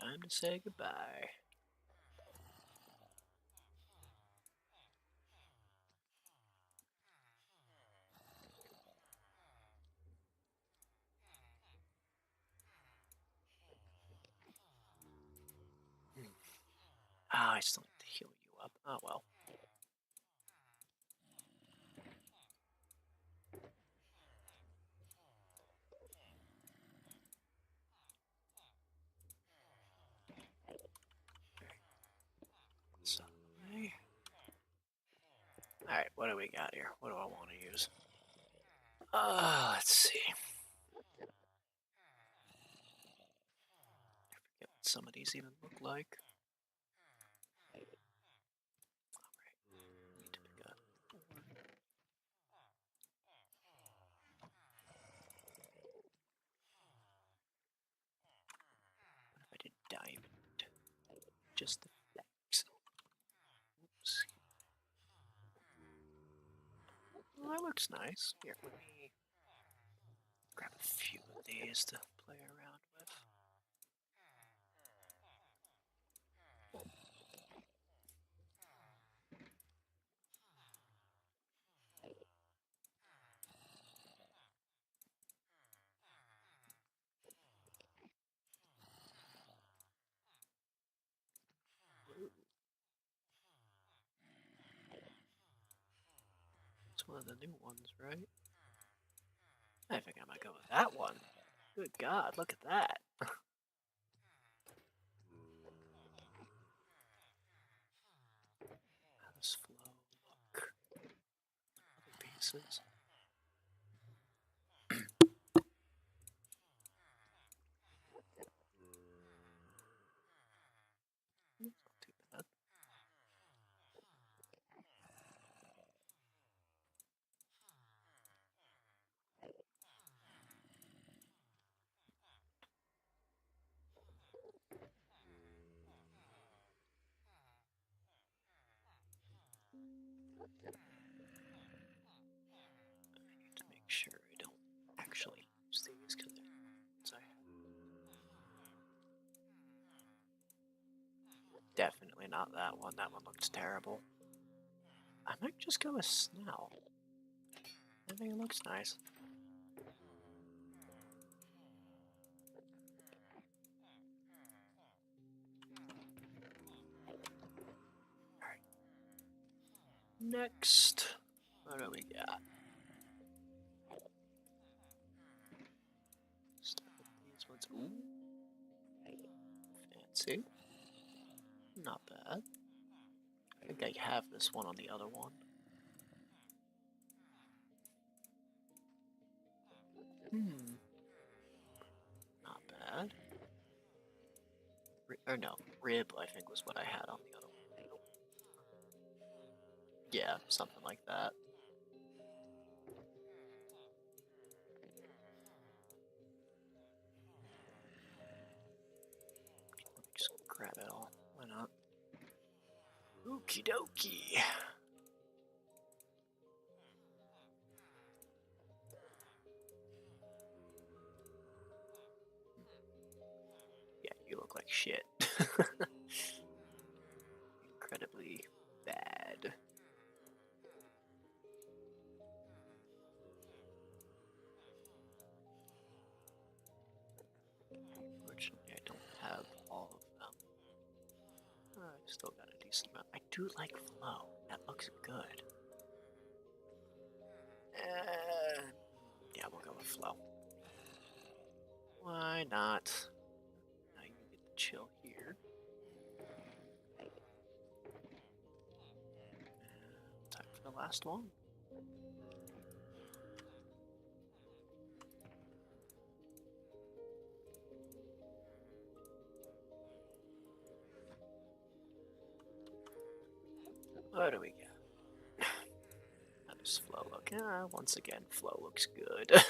S1: Time to say goodbye. I still need to heal you up. Oh well. Alright, what do we got here? What do I want to use? Let's see. I forget what some of these even look like. Alright, need to pick up. What if I did diamond? Just the flex. Oops. Well, that looks nice. Here, let me grab a few of these to play around with. It's one of the new ones, right? I think I might go with that one. Good God, look at that. How does flow look? Other pieces. It's not too bad. I need to make sure I don't actually use these because definitely not that one. That one looks terrible. I might just go with Snout. I think it looks nice. Next, what do we got? Start with these ones. Ooh, fancy. Not bad. I think I have this one on the other one. Not bad. Or no, rib I think was what I had on the other one. Yeah, something like that. Just grab it all. Why not? Okie dokie. Yeah, you look like shit. Incredibly bad. Unfortunately, I don't have all of them. I've still got a decent amount. I do like flow. That looks good. Yeah, we'll go with flow. Why not? Now you get to chill here. Time for the last one. What do we got? How does flow look? Once again, flow looks good.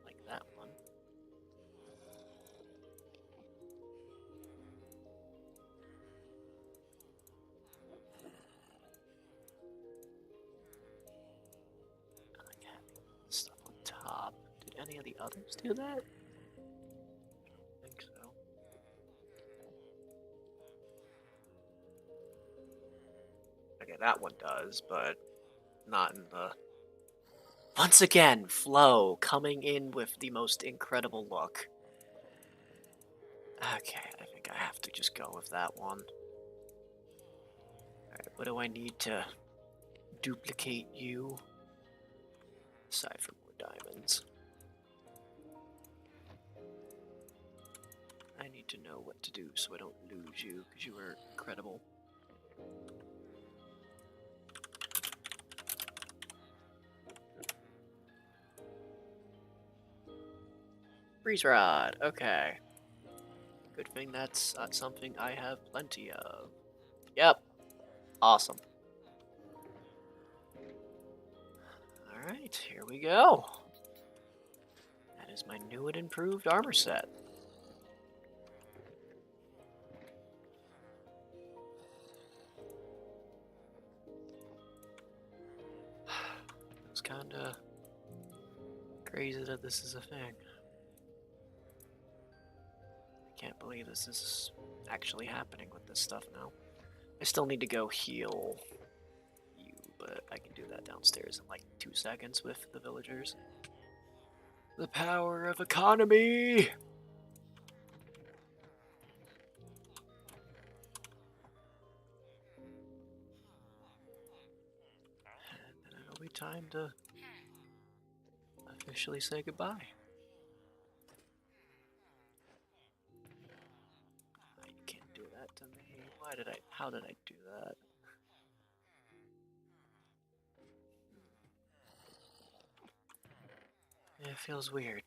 S1: Like that one. I like having stuff on top. Did any of the others do that? I don't think so. Okay, that one does, but not in the... Once again, flow coming in with the most incredible look. Okay, I think I have to just go with that one. Alright, what do I need to duplicate you? Aside from more diamonds. I need to know what to do so I don't lose you, because you are incredible. Freeze rod, okay. Good thing that's not something I have plenty of. Yep, awesome. Alright, here we go. That is my new and improved armor set. It's kinda crazy that this is a thing. I can't believe this is actually happening with this stuff now. I still need to go heal you, but I can do that downstairs in like 2 seconds with the villagers. The power of economy! And then it'll be time to officially say goodbye. You can't do that to me. How did I do that? It feels weird.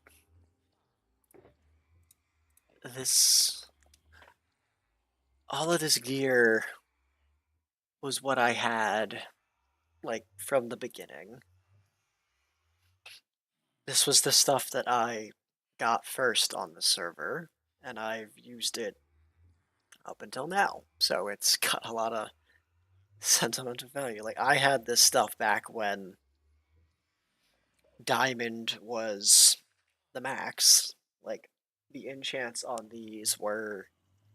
S1: All of this gear was what I had, like, from the beginning. This was the stuff that I got first on the server, and I've used it up until now. So it's got a lot of sentimental value. Like, I had this stuff back when Diamond was the max. Like, the enchants on these were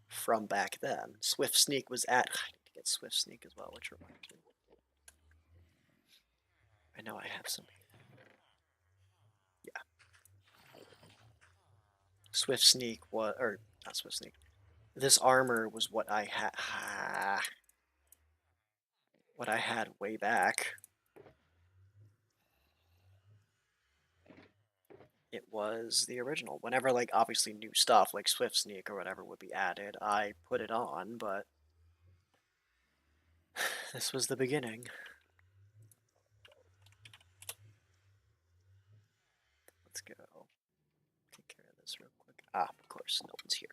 S1: from back then. Swift Sneak was at... I need to get Swift Sneak as well, which reminds me. I know I have some. Yeah. Swift Sneak, or not Swift Sneak. This armor was what I had. What I had way back. It was the original. Whenever, like, obviously new stuff, like Swift Sneak or whatever would be added, I put it on, but this was the beginning. Let's go. Take care of this real quick. Ah, of course, no one's here.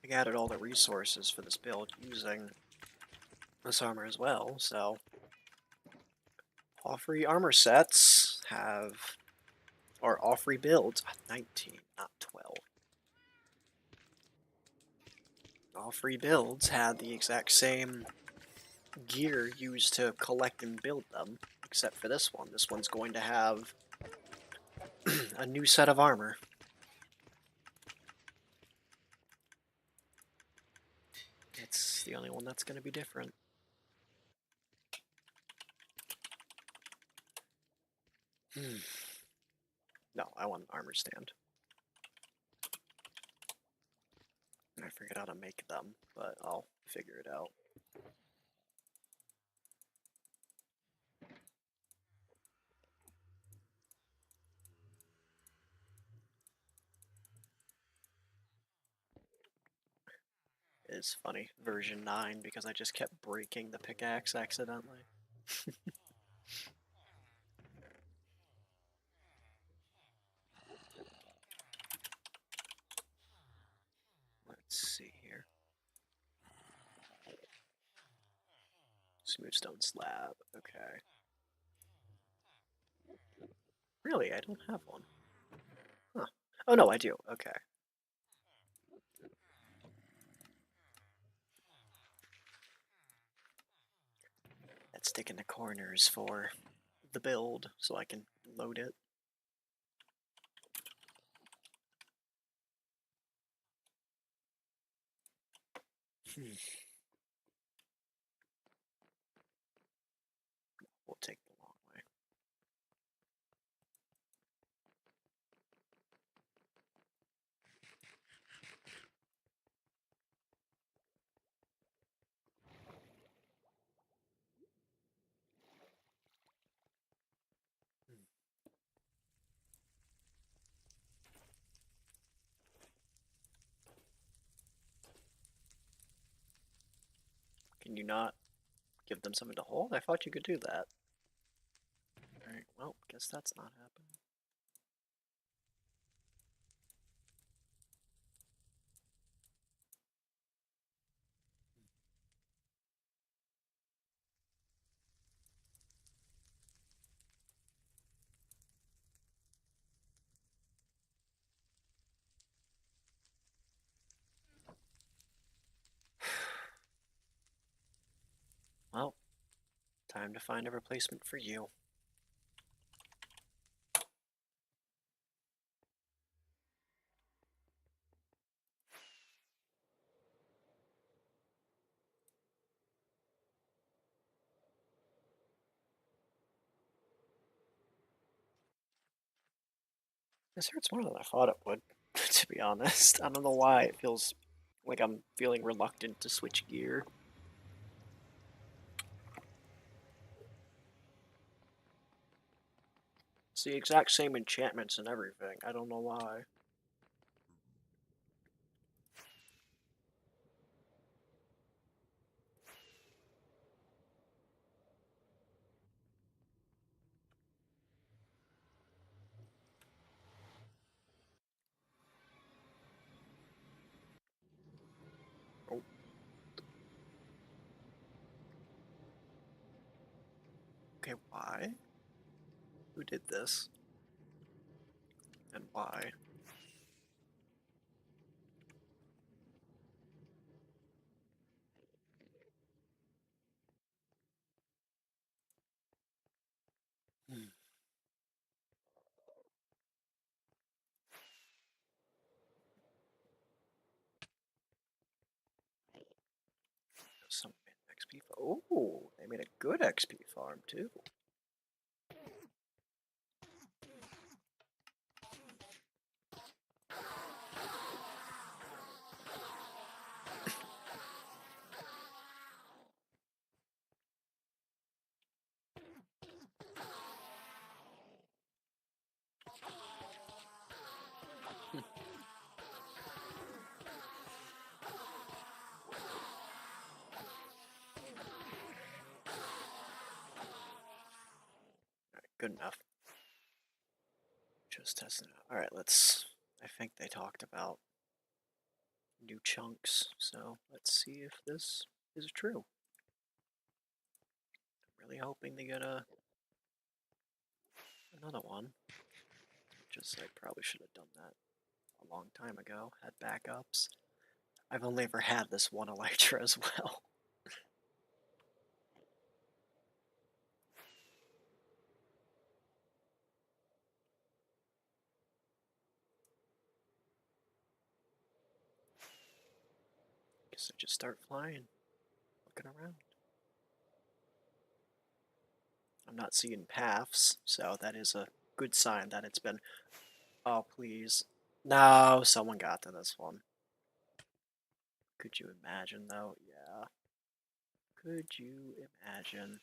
S1: I added all the resources for this build using this armor as well, so all free armor sets have, or all free builds, 19, not 12. All free builds had the exact same gear used to collect and build them, except for this one. This one's going to have a new set of armor. It's the only one that's going to be different. No, I want an armor stand. I forget how to make them, but I'll figure it out. It's funny, version 9, because I just kept breaking the pickaxe accidentally. Let's see here. Smooth stone slab, okay. Really, I don't have one. Huh. Oh no, I do, okay. Let's stick in the corners for the build so I can load it. We'll take the long way. Can you not give them something to hold? I thought you could do that. Alright, well, guess that's not happening. Well, time to find a replacement for you. This hurts more than I thought it would, to be honest. I don't know why it feels like I'm feeling reluctant to switch gear. It's the exact same enchantments and everything. I don't know why. Oh. Okay, why? Who did this? And why? Someone made an XP farm. Oh, they made a good XP farm too. Good enough. Just testing it out. Alright, let's... I think they talked about new chunks, so let's see if this is true. I'm really hoping they get another one. Just I probably should have done that a long time ago. Had backups. I've only ever had this one Elytra as well. Guess I just start flying, looking around. I'm not seeing paths, so that is a good sign that it's been... Oh, please. No, someone got to this one. Could you imagine, though? Yeah. Could you imagine?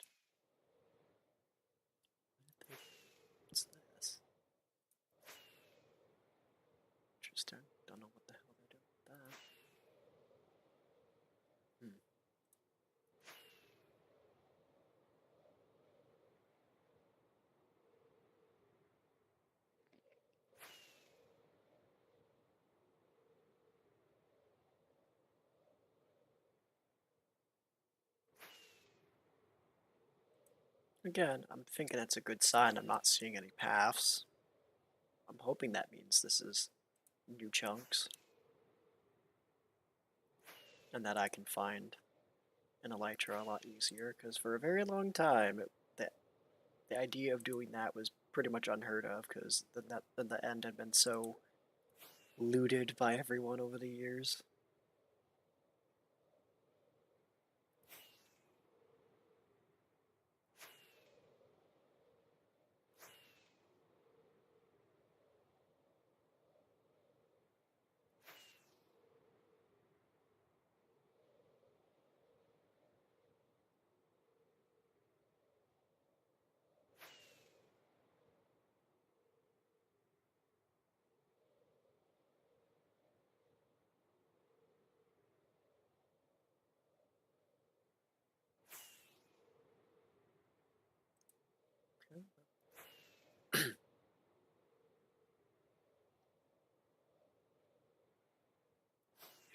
S1: What's this? Interesting. Don't know what the hell they're doing with that. Again, I'm thinking it's a good sign. I'm not seeing any paths. I'm hoping that means this is new chunks. And that I can find an Elytra a lot easier, because for a very long time, the idea of doing that was pretty much unheard of, because the end had been so looted by everyone over the years.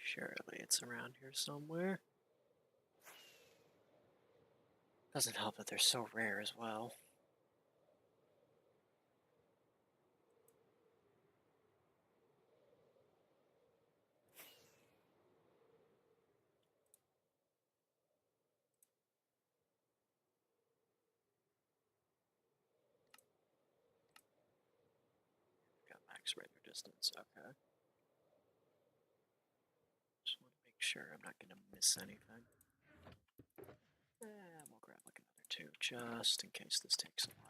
S1: Surely it's around here somewhere. Doesn't help that they're so rare as well. Got max radar distance, okay. Just want to make sure I'm not going to miss anything. And we'll grab like another two, just in case this takes a while.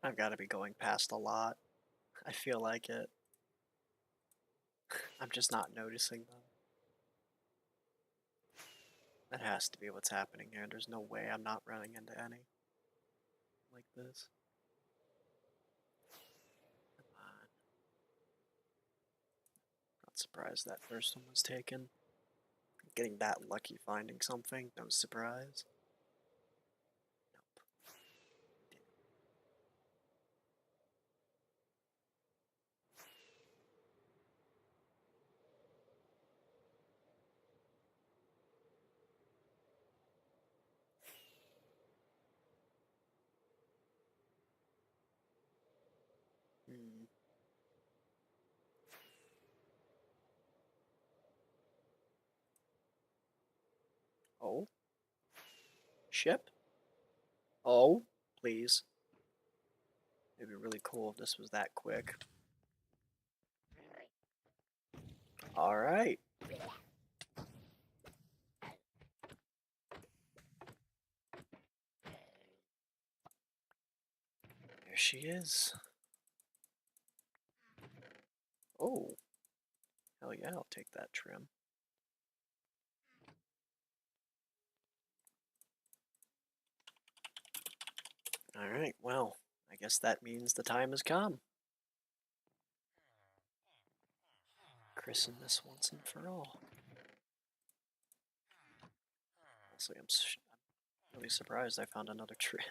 S1: I've got to be going past a lot. I feel like it. I'm just not noticing them. That has to be what's happening here. There's no way I'm not running into any like this. Come on. Not surprised that first one was taken. Getting that lucky finding something, no surprise. Nope. Hmm. Oh, ship? Oh, please. It'd be really cool if this was that quick. Alright. There she is. Oh, hell yeah, I'll take that trim. Alright, well, I guess that means the time has come. Christen this once and for all. Honestly, I'm really surprised I found another trim.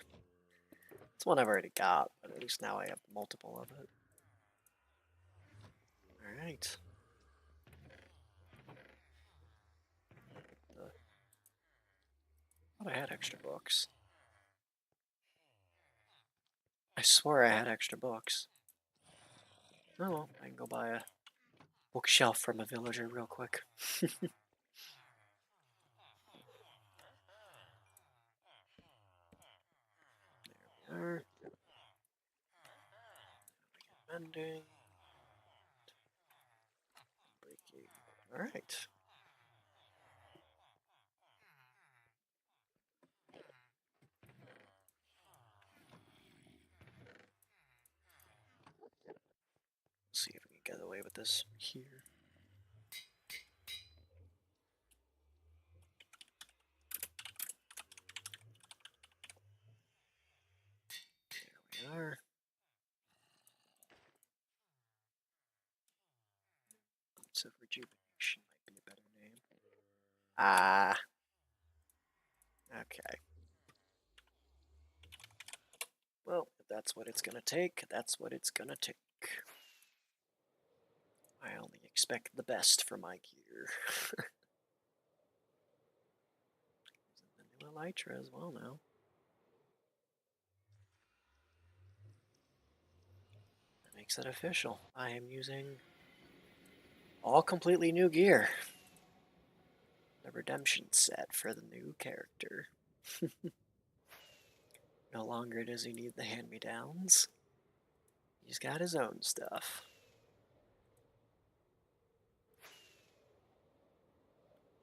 S1: It's one I've already got, but at least now I have multiple of it. Alright. I thought I had extra books. I swore I had extra books. Oh well, I can go buy a bookshelf from a villager real quick. There we are. Mending. Breaking. Alright. See if we can get away with this here. There we are. Boots of Rejuvenation might be a better name. Ah. Okay. Well, if that's what it's gonna take, that's what it's gonna take. I only expect the best for my gear. The new Elytra as well now. That makes it official. I am using all completely new gear. The redemption set for the new character. No longer does he need the hand-me-downs. He's got his own stuff.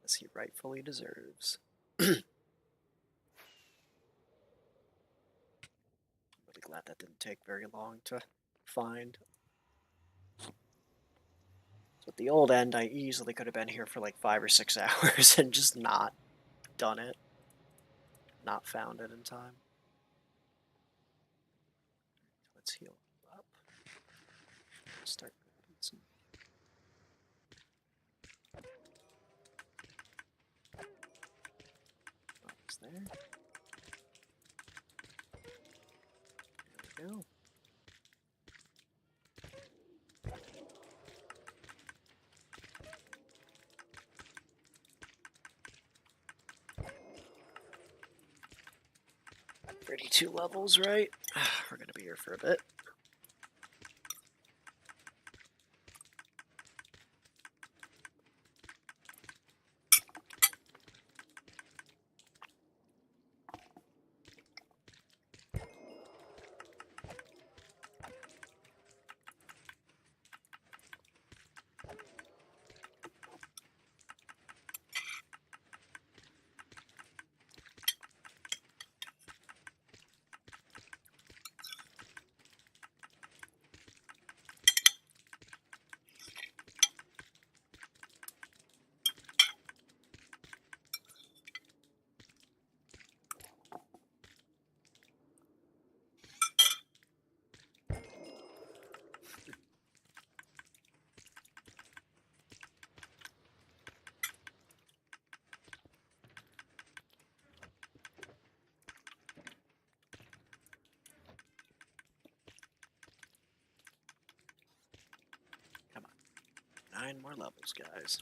S1: As he rightfully deserves. Really glad that didn't take very long to find. So at the old end, I easily could have been here for like 5 or 6 hours and just not done it. Not found it in time. Let's heal up. Start putting some. What's there? There we go. $32 levels, right? We're gonna be here for a bit. Come on. 9 more levels, guys.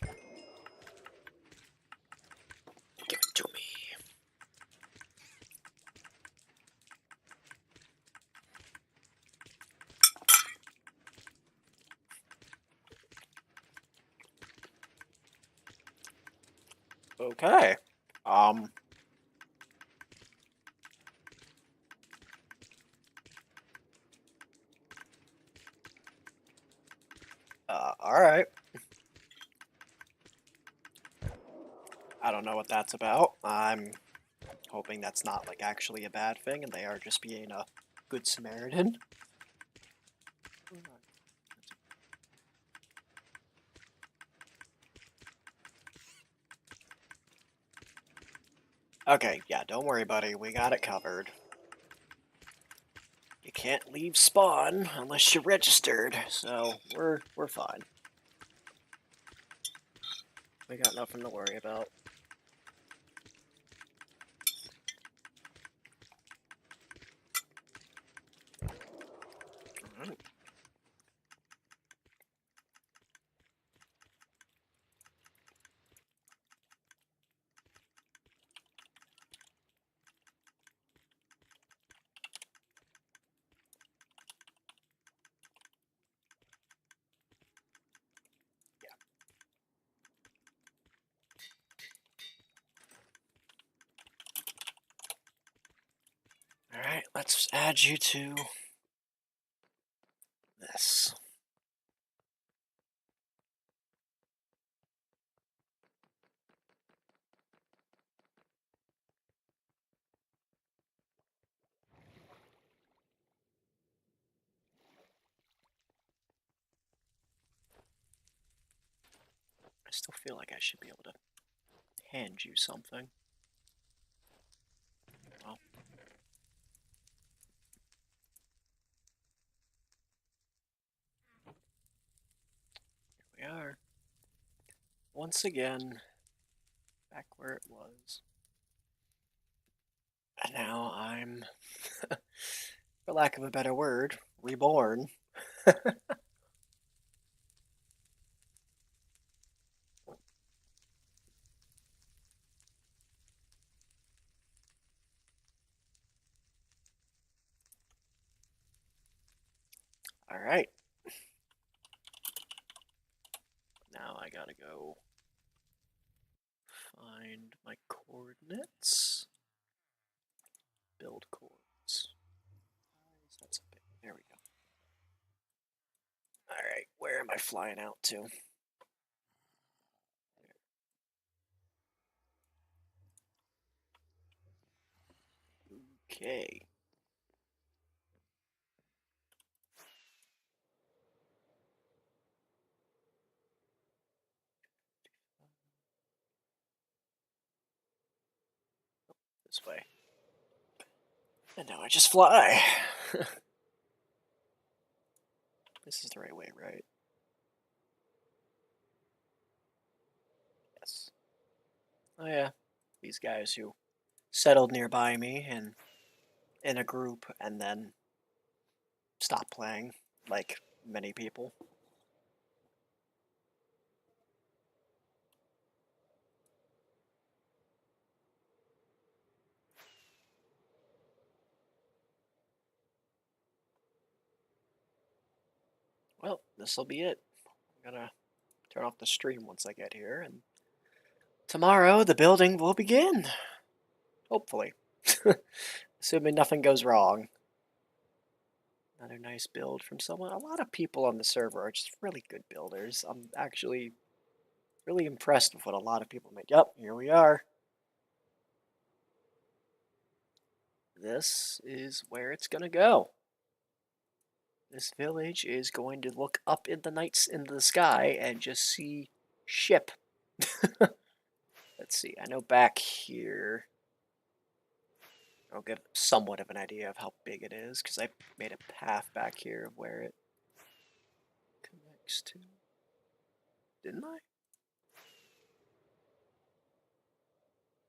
S1: Give it to me. Okay. Um. All right. I don't know what that's about. I'm hoping that's not like actually a bad thing, and they are just being a good Samaritan. Okay, yeah, don't worry, buddy. We got it covered. You can't leave spawn unless you're registered, so we're fine. We got nothing to worry about. Alright. Alright, let's add you to this. I still feel like I should be able to hand you something. Well, here we are. Once again, back where it was. And now I'm, for lack of a better word, reborn. Alright. Now I gotta go find my coordinates. Build coordinates. That's a bit. There we go. Alright, where am I flying out to? Okay. This way. And now I just fly. This is the right way, right? Yes. Oh yeah. These guys who settled nearby me and in a group and then stopped playing, like many people. Well, this'll be it. I'm gonna turn off the stream once I get here, and tomorrow the building will begin. Hopefully. Assuming nothing goes wrong. Another nice build from someone. A lot of people on the server are just really good builders. I'm actually really impressed with what a lot of people make. Yep, here we are. This is where it's gonna go. This village is going to look up in the nights into the sky and just see ship. Let's see, I know back here, I'll get somewhat of an idea of how big it is, because I made a path back here of where it connects to. Didn't I?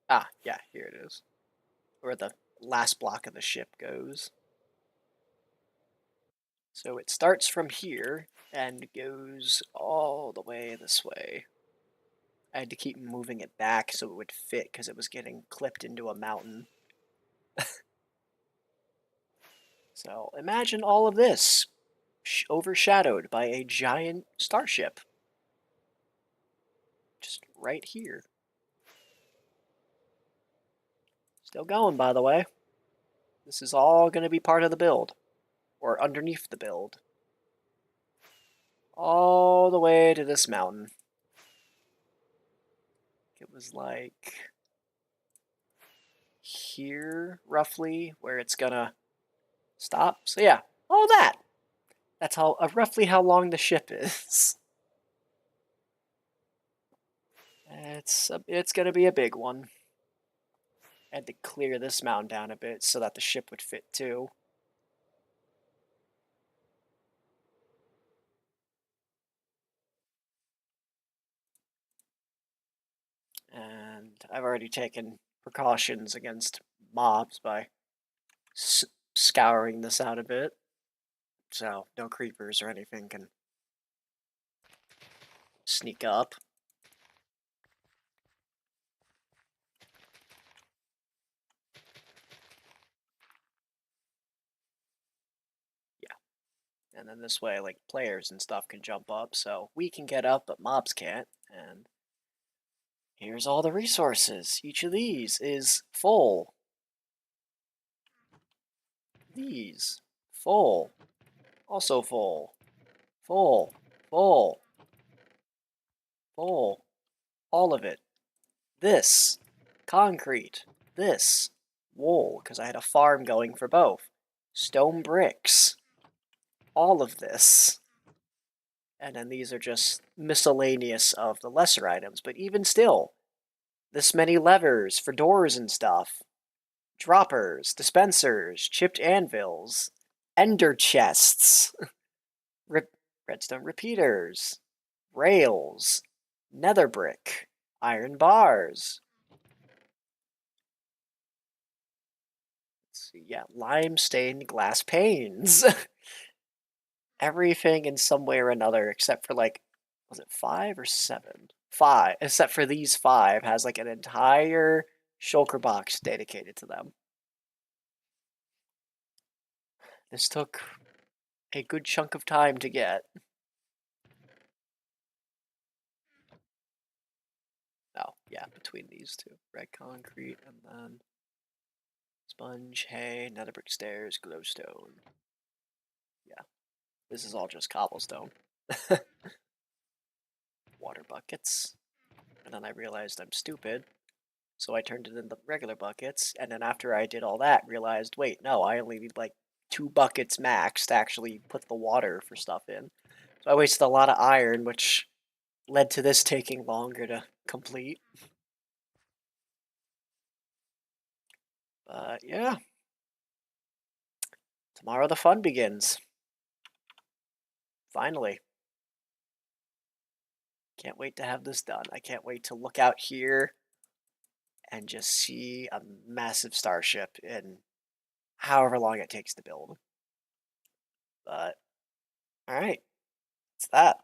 S1: Ah, yeah, here it is. Where the last block of the ship goes. So it starts from here and goes all the way this way. I had to keep moving it back so it would fit because it was getting clipped into a mountain. So imagine all of this overshadowed by a giant starship. Just right here. Still going, by the way. This is all going to be part of the build. Or underneath the build. All the way to this mountain. It was like here, roughly, where it's gonna stop. So yeah, all that. That's how roughly how long the ship is. It's gonna be a big one. I had to clear this mountain down a bit so that the ship would fit too. And I've already taken precautions against mobs by scouring this out a bit. So no creepers or anything can sneak up. Yeah. And then this way, like, players and stuff can jump up, so we can get up, but mobs can't. And here's all the resources. Each of these is full. These. Full. Also full. Full. Full. Full. All of it. This. Concrete. This. Wool, because I had a farm going for both. Stone bricks. All of this. And then these are just miscellaneous of the lesser items, but even still, this many levers for doors and stuff. Droppers, dispensers, chipped anvils, ender chests, redstone repeaters, rails, nether brick, iron bars. Let's see, yeah, lime stained glass panes. Everything in some way or another, except for like, was it 5 or 7? 5, except for these 5, has like an entire shulker box dedicated to them. This took a good chunk of time to get. Oh, yeah, between these two. Red concrete and then sponge, hay, nether brick stairs, glowstone. Yeah, this is all just cobblestone. Water buckets. And then I realized I'm stupid, so I turned it into regular buckets. And then after I did all that, realized, wait, no, I only need like 2 buckets max to actually put the water for stuff in. So I wasted a lot of iron, which led to this taking longer to complete. But yeah, tomorrow the fun begins. Finally. Can't wait to have this done. I can't wait to look out here and just see a massive starship in however long it takes to build. But, alright, it's that.